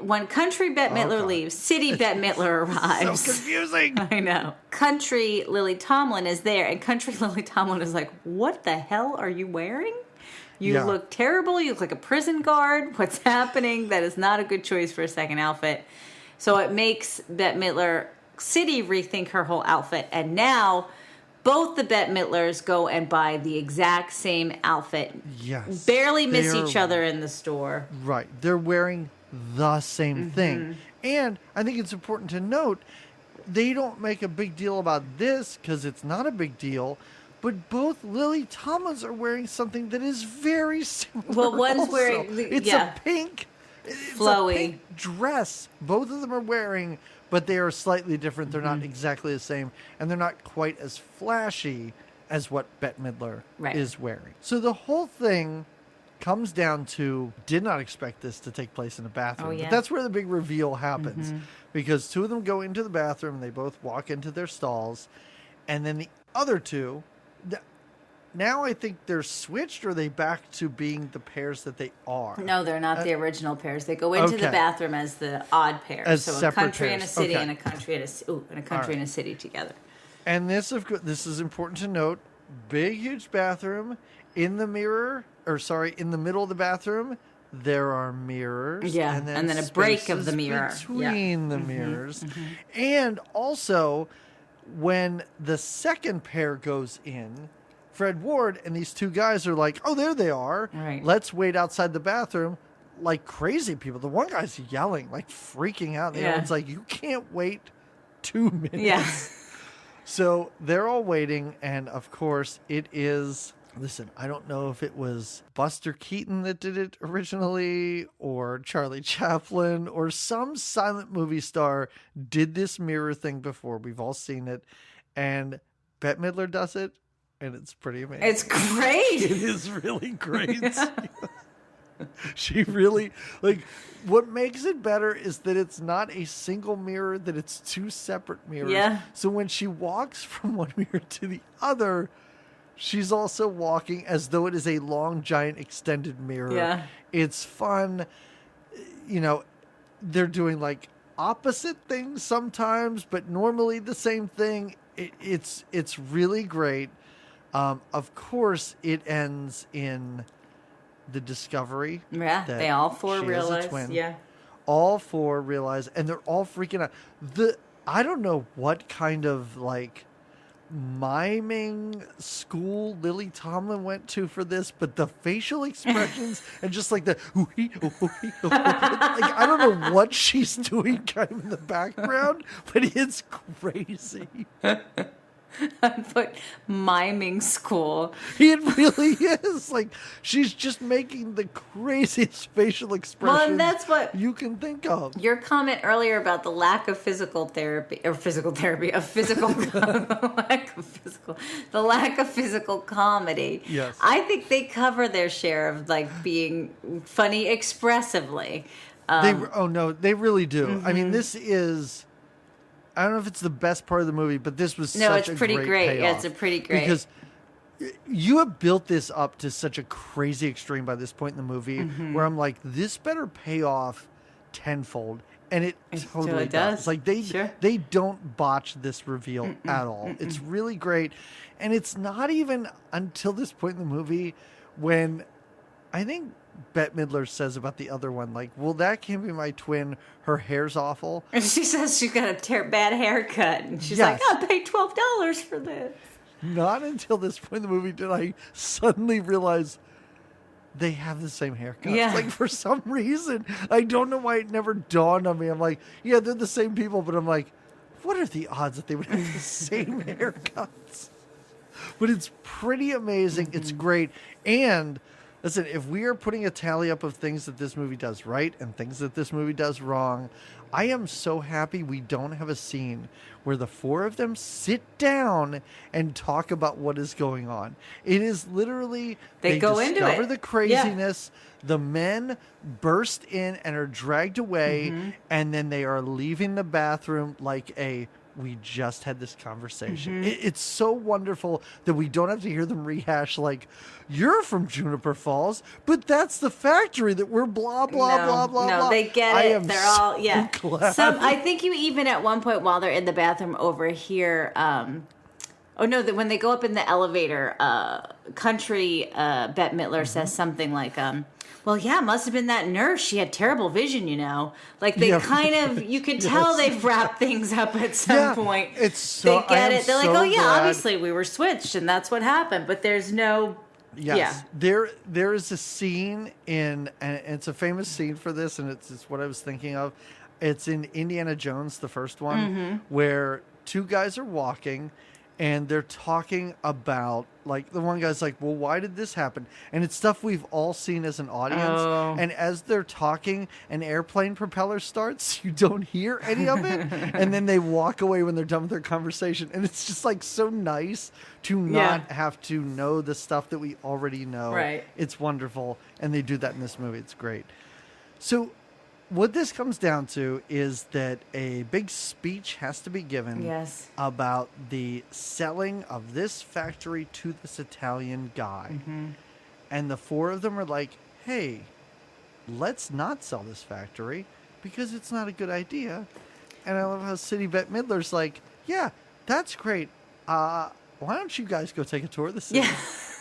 when Country Bette Midler leaves, City Bette Midler arrives. So confusing. I know. Country Lily Tomlin is there, and Country Lily Tomlin is like, "What the hell are you wearing? You look terrible. You look like a prison guard. What's happening? That is not a good choice for a second outfit." So it makes Bette Midler City rethink her whole outfit, and now both the Bette Midlers go and buy the exact same outfit. Yes. Barely miss each other in the store. Right. They're wearing the same thing. And I think it's important to note, they don't make a big deal about this because it's not a big deal. But both Lily Tomlins are wearing something that is very similar. Well, one's also. wearing... It's a pink... flowy. It's a pink dress. Both of them are wearing... But they are slightly different. They're not exactly the same. And they're not quite as flashy as what Bette Midler is wearing. So the whole thing comes down to, did not expect this to take place in a bathroom. Oh, yeah. But that's where the big reveal happens. Because two of them go into the bathroom. They both walk into their stalls. And then the other two... Now I think they're switched, or are they back to being the pairs that they are? No, they're not the original pairs. They go into the bathroom as the odd pairs. As so separate a country pairs. and a city Okay. and a country and a city together. And this is important to note. Big, huge bathroom. In the middle of the bathroom, there are mirrors. Yeah, and then a break of the spaces mirror. between the mirrors. And also, when the second pair goes in, Fred Ward and these two guys are like, "Oh, there they are. Right. Let's wait outside the bathroom like crazy people." The one guy's yelling, like freaking out. The other one's like, "You can't wait 2 minutes." Yeah. So they're all waiting, and of course it is... Listen, I don't know if it was Buster Keaton that did it originally, or Charlie Chaplin, or some silent movie star did this mirror thing before. We've all seen it. And Bette Midler does it. And it's pretty amazing. It's great. It is really great. She really, what makes it better is that it's not a single mirror, that it's two separate mirrors. Yeah. So when she walks from one mirror to the other, she's also walking as though it is a long, giant, extended mirror. Yeah. It's fun. They're doing opposite things sometimes, but normally the same thing. It's really great. Of course, it ends in the discovery. Yeah, that they all four she has a realize. twin. Yeah. All four realize, and they're all freaking out. I don't know what kind of miming school Lily Tomlin went to for this, but the facial expressions and just the ooh-hee, ooh-hee, ooh-hee. I don't know what she's doing kind of in the background, but it's crazy. But miming school. It really is. She's just making the craziest facial expressions Well, and that's what you can think of. your comment earlier about the lack of physical therapy, the lack of physical comedy. Yes. I think they cover their share of being funny expressively. They really do. I mean, this is... I don't know if it's the best part of the movie, but this was such a pretty great. payoff. Yeah, it's a pretty great. Because you have built this up to such a crazy extreme by this point in the movie where I'm like, this better pay off tenfold. And it totally does. They don't botch this reveal at all. It's really great. And it's not even until this point in the movie when I think Bette Midler says about the other one, well, that can't be my twin. Her hair's awful. And she says she's got a bad haircut. And she's like, I paid $12 for this. Not until this point in the movie did I suddenly realize they have the same haircut. Yeah. For some reason. I don't know why it never dawned on me. I'm like, yeah, they're the same people. But I'm like, what are the odds that they would have the same haircuts? But it's pretty amazing. It's great. And... listen, if we are putting a tally up of things that this movie does right and things that this movie does wrong, I am so happy we don't have a scene where the four of them sit down and talk about what is going on. It is literally they go into it. Discover the craziness. Yeah. The men burst in and are dragged away, and then they are leaving the bathroom like a we just had this conversation. It's so wonderful that we don't have to hear them rehash like, you're from Juniper Falls, but that's the factory that we're blah, blah, blah, blah, no, blah. they get I it. am They're so all, yeah. glad. I think you even at one point while they're in the bathroom over here, when they go up in the elevator, Country Bette Midler says something like, well, yeah, must have been that nurse. She had terrible vision, you know. Like they kind of, you could tell they've wrapped things up at some point. It's so, they get it. They're like, oh yeah, glad. obviously we were switched, and that's what happened. But there's no. Yes, there is a scene and it's a famous scene for this, and it's what I was thinking of. It's in Indiana Jones, the first one, where two guys are walking. And they're talking about, like, the one guy's like, well, why did this happen? And it's stuff we've all seen as an audience. Oh. And as they're talking, an airplane propeller starts. You don't hear any of it. And then they walk away when they're done with their conversation. And it's just, like, so nice to not have to know the stuff that we already know. Right. It's wonderful. And they do that in this movie. It's great. So what this comes down to is that a big speech has to be given about the selling of this factory to this Italian guy. And the four of them are like, hey, let's not sell this factory because it's not a good idea. And I love how City Bette Midler's like, yeah, that's great. Why don't you guys go take a tour of the city?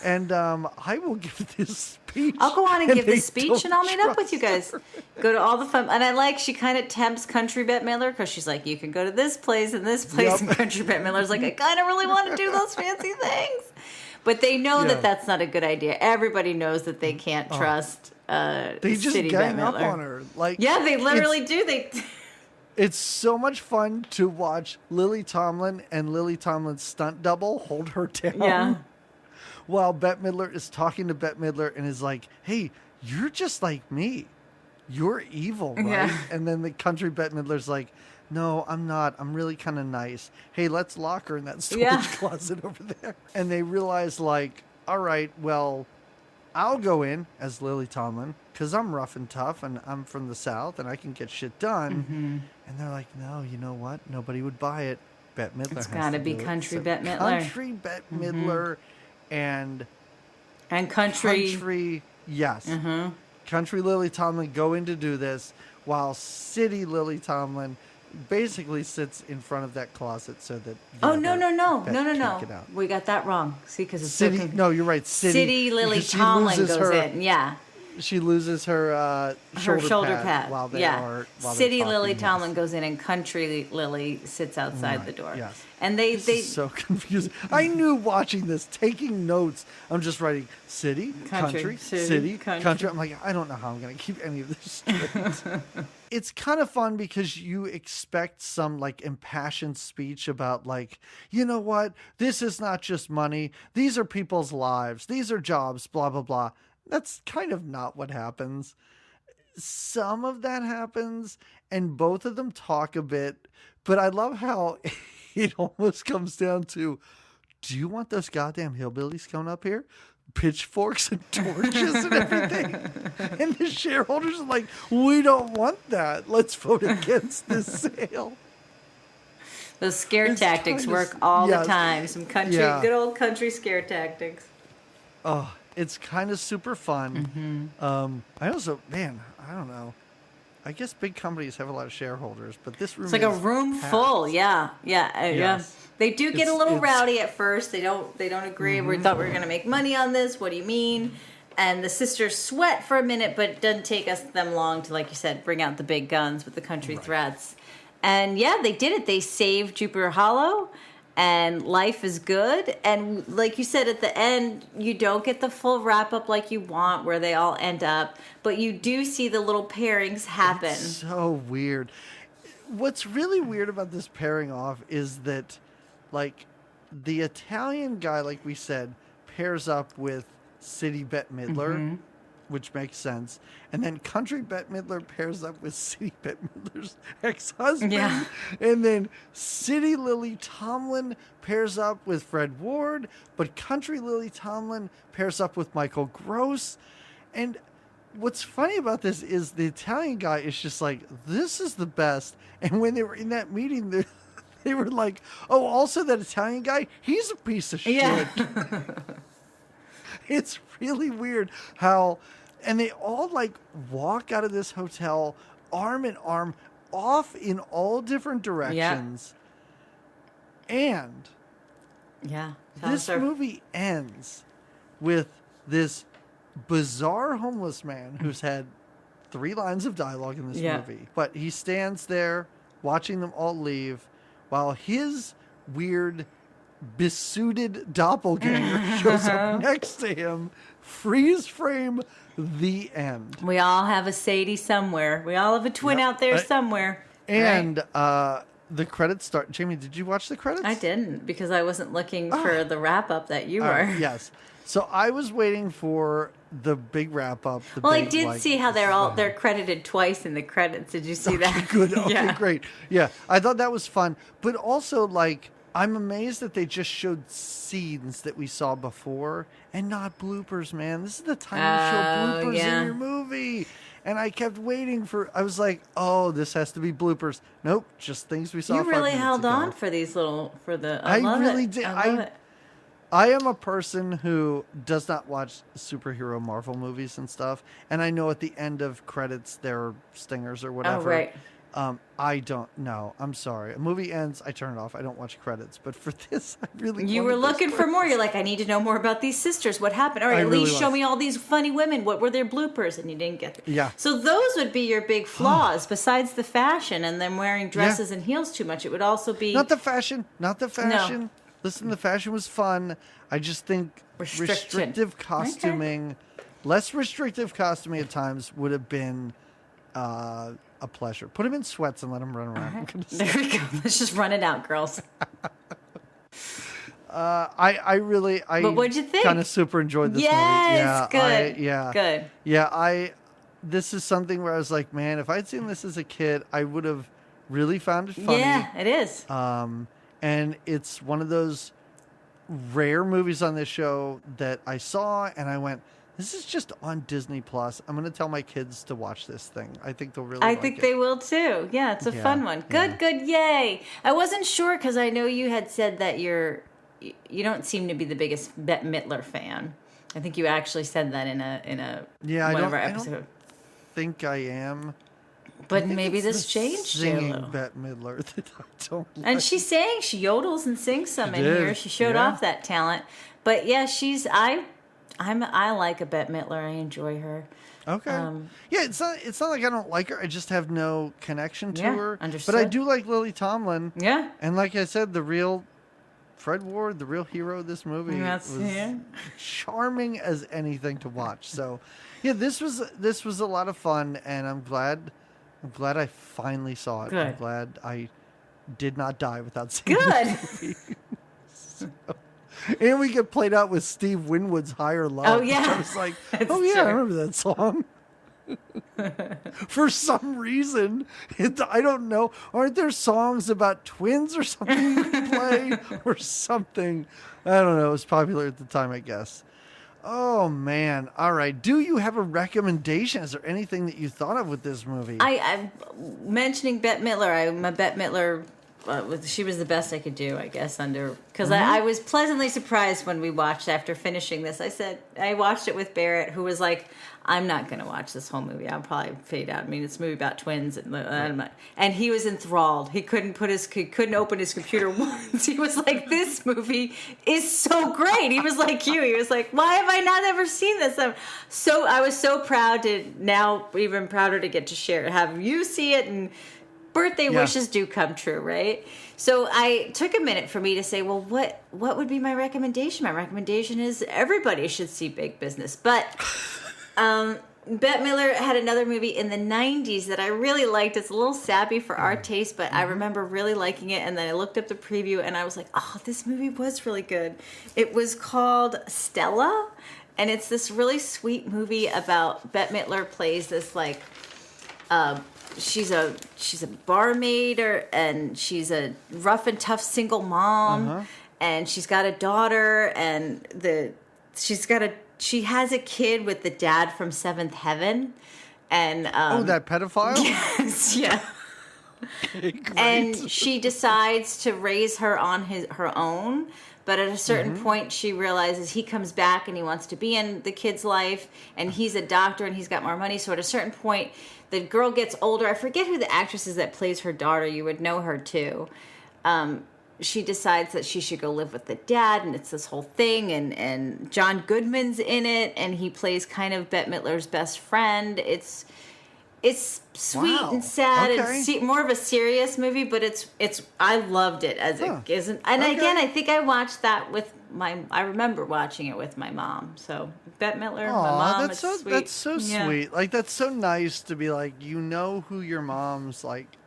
And I will give this speech. I'll go on and give the speech, and I'll meet up with you guys. Go to all the fun. And I like, she kind of tempts Country Bette Midler because she's like, you can go to this place and this place. And Country Bette Midler's like, I kind of really want to do those fancy things. But they know that that's not a good idea. Everybody knows that they can't trust they just City gang Bette up Midler. on her. Like, yeah, they literally do. It's so much fun to watch Lily Tomlin and Lily Tomlin's stunt double hold her down. Yeah. While Bette Midler is talking to Bette Midler and is like, hey, you're just like me. You're evil, right? Yeah. And then the Country Bette Midler's like, no, I'm not. I'm really kind of nice. Hey, let's lock her in that storage closet over there. And they realize, like, all right, well, I'll go in as Lily Tomlin because I'm rough and tough and I'm from the South and I can get shit done. And they're like, no, you know what? Nobody would buy it. Bette Midler It's has got to to be do it. Country So Bette Midler. Country Bette Midler and Country. Yes. Country Lily Tomlin go in to do this while City Lily Tomlin basically sits in front of that closet so that Oh, no. Bette can't get out. We got that wrong. See, because it's City, no, you're right. City Lily because she Tomlin loses goes her- in. Yeah. She loses her shoulder pad while they are while City they're Lily talking, Tomlin goes in, and Country Lily sits outside the door. Yes. And This is so confusing. I knew watching this, taking notes. I'm just writing city, country, city, country. I'm like, I don't know how I'm going to keep any of this straight. It's kind of fun because you expect some like impassioned speech about like, you know what? This is not just money. These are people's lives. These are jobs, blah, blah, blah. That's kind of not what happens. Some of that happens, and both of them talk a bit, but I love how it almost comes down to, do you want those goddamn hillbillies coming up here? Pitchforks and torches and everything. And the shareholders are like, we don't want that. Let's vote against this sale. Those scare tactics work all the time. Some good old country scare tactics. Oh, it's kind of super fun. I also, man, I don't know. I guess big companies have a lot of shareholders, but this room it's like a room full. Yeah. They do get a little rowdy at first. They don't agree. We thought we were going to make money on this. What do you mean? And the sisters sweat for a minute, but it doesn't take them long to, like you said, bring out the big guns with the country threats. And yeah, they did it. They saved Jupiter Hollow. And life is good. And like you said, at the end, you don't get the full wrap up like you want where they all end up. But you do see the little pairings happen. It's so weird. What's really weird about this pairing off is that, like, the Italian guy, like we said, pairs up with City Bette Midler, which makes sense. And then Country Bette Midler pairs up with City Bette Midler's ex-husband. Yeah. And then City Lily Tomlin pairs up with Fred Ward, but Country Lily Tomlin pairs up with Michael Gross. And what's funny about this is the Italian guy is just like, this is the best. And when they were in that meeting, They were like, oh, also that Italian guy, he's a piece of shit. Yeah. It's really weird how, and they all like walk out of this hotel arm in arm, off in all different directions. And Yeah. this movie ends with this bizarre homeless man who's had 3 lines of dialogue in this movie. But he stands there watching them all leave while his weird besuited doppelganger shows up next to him. Freeze frame, the end. We all have a Sadie somewhere. We all have a twin out there somewhere. And the credits start. Jamie, did you watch the credits? I didn't, because I wasn't looking for the wrap-up that you were. Yes. So I was waiting for the big wrap-up. I did see how they're credited twice in the credits. Did you see that? Good. Okay, great. Yeah, I thought that was fun. But also, like, I'm amazed that they just showed scenes that we saw before and not bloopers, man. This is the time to show bloopers in your movie. And I kept waiting I was like, oh, this has to be bloopers. Nope, just things we saw 5 minutes ago. You really held on for these I really did. I love it. I am a person who does not watch superhero Marvel movies and stuff. And I know at the end of credits, there are stingers or whatever. Oh, right. I don't know. I'm sorry. A movie ends, I turn it off. I don't watch credits. But for this, I really You were looking for more. You're like, I need to know more about these sisters. What happened? All right, at least show me all these funny women. What were their bloopers? And you didn't get them. Yeah. So those would be your big flaws, besides the fashion and them wearing dresses and heels too much. It would also be... Not the fashion. No. Listen, the fashion was fun. I just think restrictive costuming, less restrictive costuming at times would have been a pleasure. Put him in sweats and let him run around. Right. There we go. Let's just run it out, girls. I But what'd you think? Kind of super enjoyed this movie. Yes, good. Good. Yeah, this is something where I was like, man, if I'd seen this as a kid, I would have really found it funny. Yeah, it is. And it's one of those rare movies on this show that I saw and I went, this is just on Disney Plus. I'm going to tell my kids to watch this thing. I think they'll really like it. I think they will too. Yeah, it's a fun one. Good, yay. I wasn't sure because I know you had said that you don't seem to be the biggest Bette Midler fan. I think you actually said that in a one of our episodes. I don't think I am. But maybe this changed singing Bette Midler that I don't like. And she yodels and sings some in here. She showed off that talent. But yeah, I like a Bette Midler. I enjoy her. Okay. Yeah, it's not like I don't like her. I just have no connection to her. Understood. But I do like Lily Tomlin. Yeah. And like I said, the real Fred Ward, the real hero of this movie, was charming as anything to watch. So, yeah, this was a lot of fun, and I'm glad I finally saw it. Good. I'm glad I did not die without seeing the movie. And we get played out with Steve Winwood's Higher Love. Oh, yeah. I was like, I remember that song. For some reason, I don't know. Aren't there songs about twins or something you can play? Or something. I don't know. It was popular at the time, I guess. Oh, man. All right. Do you have a recommendation? Is there anything that you thought of with this movie? I'm mentioning Bette Midler. I'm a Bette Midler. She was the best I could do, I guess, because I was pleasantly surprised when we watched after finishing this. I watched it with Barrett, who was like, I'm not going to watch this whole movie. I'll probably fade out. I mean, it's a movie about twins. And he was enthralled. He couldn't open his computer once. He was like, this movie is so great. He was like you. He was like, why have I not ever seen this? I was so proud to, now even prouder to get to share it, have you see it, and birthday wishes do come true, right? So I took a minute for me to say, well, what would be my recommendation? My recommendation is everybody should see Big Business. But Bette Midler had another movie in the 90s that I really liked. It's a little sappy for our taste, but I remember really liking it. And then I looked up the preview and I was like, oh, this movie was really good. It was called Stella. And it's this really sweet movie about Bette Midler plays this like... She's a barmaid, and she's a rough and tough single mom, and she's got a daughter, and she has a kid with the dad from Seventh Heaven, and that pedophile. Yes, yeah. And she decides to raise her on her own. But at a certain point, she realizes he comes back and he wants to be in the kid's life. And he's a doctor and he's got more money. So at a certain point, the girl gets older. I forget who the actress is that plays her daughter. You would know her too. She decides that she should go live with the dad, and it's this whole thing, and John Goodman's in it, and he plays kind of Bette Midler's best friend. It's sweet and sad and more of a serious movie, but it's I loved it as it isn't. And again, I think I watched that with I remember watching it with my mom. So Bette Midler, my mom, that's sweet. That's so sweet. Like, that's so nice to be like, you know who your mom's like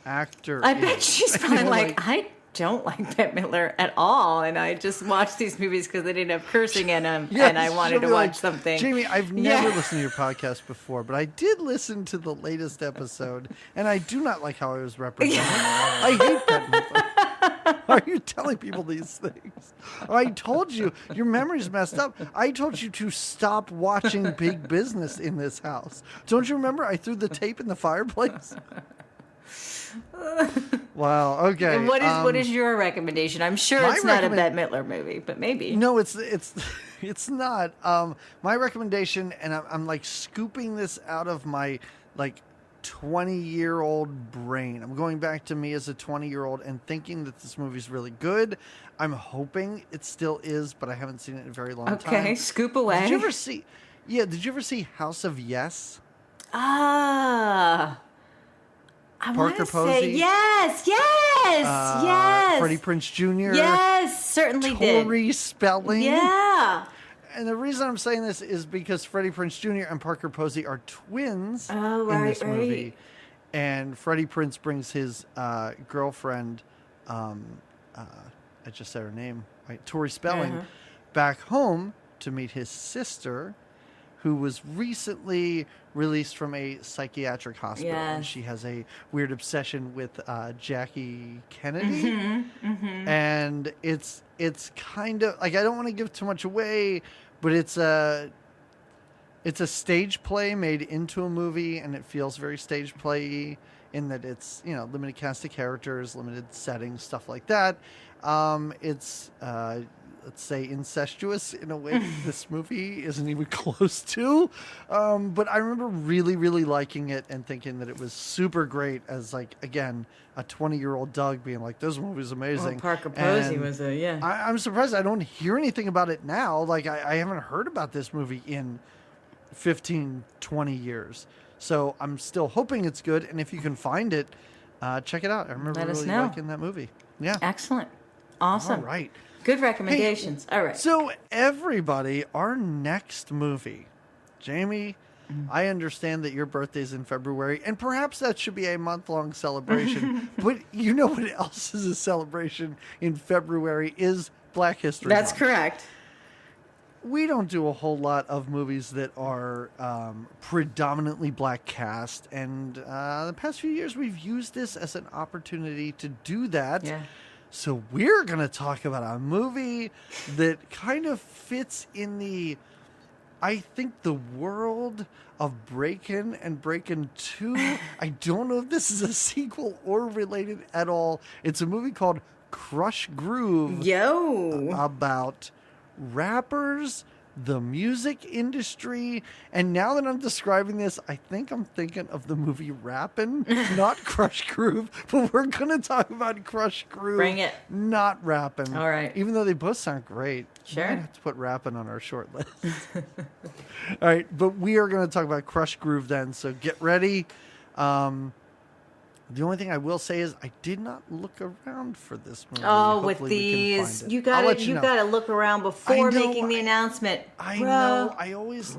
actor I is. bet she's probably I don't like Bette Midler at all, and I just watched these movies because they didn't have cursing in them, and I wanted to watch something. Jamie, I've never listened to your podcast before, but I did listen to the latest episode, and I do not like how I was represented. I hate Bette Midler. Why are you telling people these things? I told you, your memory's messed up. I told you to stop watching Big Business in this house. Don't you remember? I threw the tape in the fireplace. Wow. Okay. And what is your recommendation? I'm sure it's not a Bette Midler movie, but maybe. No, it's not. My recommendation, and I'm like scooping this out of my like 20-year-old brain. I'm going back to me as a 20-year-old and thinking that this movie's really good. I'm hoping it still is, but I haven't seen it in a very long time. Okay, scoop away. Did you ever see? Yeah. Did you ever see House of Yes? Ah. I Parker Posey? Yes. Freddie Prinze Jr. Yes, certainly did. Tori Spelling. Yeah. And the reason I'm saying this is because Freddie Prinze Jr. and Parker Posey are twins in this movie. And Freddie Prinze brings his girlfriend, I just said her name, right? Tori Spelling, back home to meet his sister, who was recently released from a psychiatric hospital. Yes. And she has a weird obsession with Jackie Kennedy. And it's kind of like, I don't want to give too much away, but it's a stage play made into a movie, and it feels very stage play-y in that it's, limited cast of characters, limited settings, stuff like that. It's let's say incestuous in a way this movie isn't even close to. But I remember really, really liking it and thinking that it was super great as, like, again, a 20-year-old Doug being like, this movie's amazing. Oh, Parker Posey and I'm surprised I don't hear anything about it now. Like, I haven't heard about this movie in 15, 20 years. So I'm still hoping it's good. And if you can find it, check it out. I remember really liking that movie. Yeah. Excellent. Awesome. All right. Good recommendations. Hey, all right. So everybody, our next movie, Jamie, I understand that your birthday's in February, and perhaps that should be a month-long celebration. But you know what else is a celebration in February is Black History Month. That's correct. We don't do a whole lot of movies that are predominantly black cast, and the past few years we've used this as an opportunity to do that. Yeah. So we're going to talk about a movie that kind of fits in I think the world of Breakin' and Breakin' 2. I don't know if this is a sequel or related at all. It's a movie called Crush Groove. About rappers, the music industry, and now that I'm describing this, I think I'm thinking of the movie Rappin', not Crush Groove, but we're going to talk about Crush Groove. Bring it. Not Rappin'. All right. Even though they both sound great. Sure. We might have to put Rappin' on our short list. All right, but we are going to talk about Crush Groove then, so get ready. The only thing I will say is I did not look around for this movie. Oh, Hopefully with these, you gotta gotta look around before making the announcement. I know. I always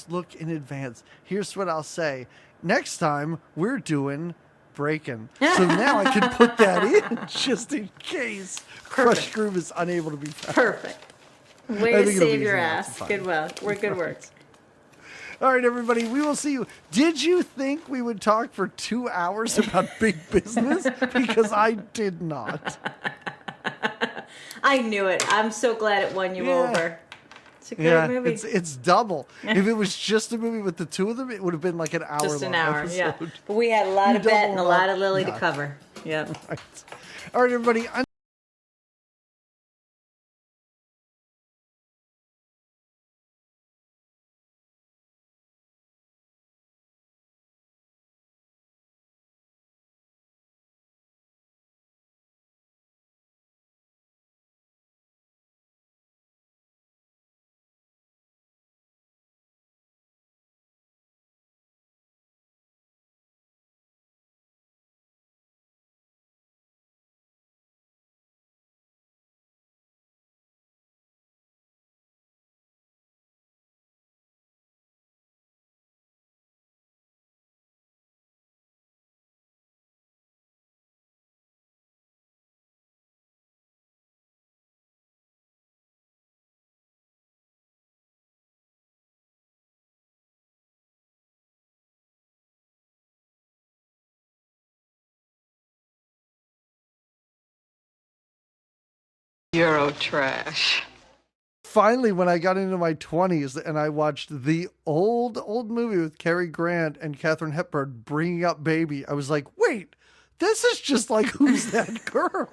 look in advance. Here's what I'll say: next time we're doing Breakin', so now I can put that in just in case Crush Groove is unable to be found. Perfect. Way to save your ass. Good words. All right, everybody, we will see you. Did you think we would talk for 2 hours about Big Business? Because I did not. I knew it. I'm so glad it won you over. It's a great movie. It's double. If it was just a movie with the two of them, it would have been like an hour. Just an hour, episode. yeah. But we had a lot of Bette and a lot of Lily to Yeah. cover. Yeah. Right. All right, everybody. Euro trash. Finally, when I got into my 20s and I watched the old movie with Cary Grant and Katharine Hepburn, Bringing Up Baby, I was like, wait, this is just like Who's That Girl?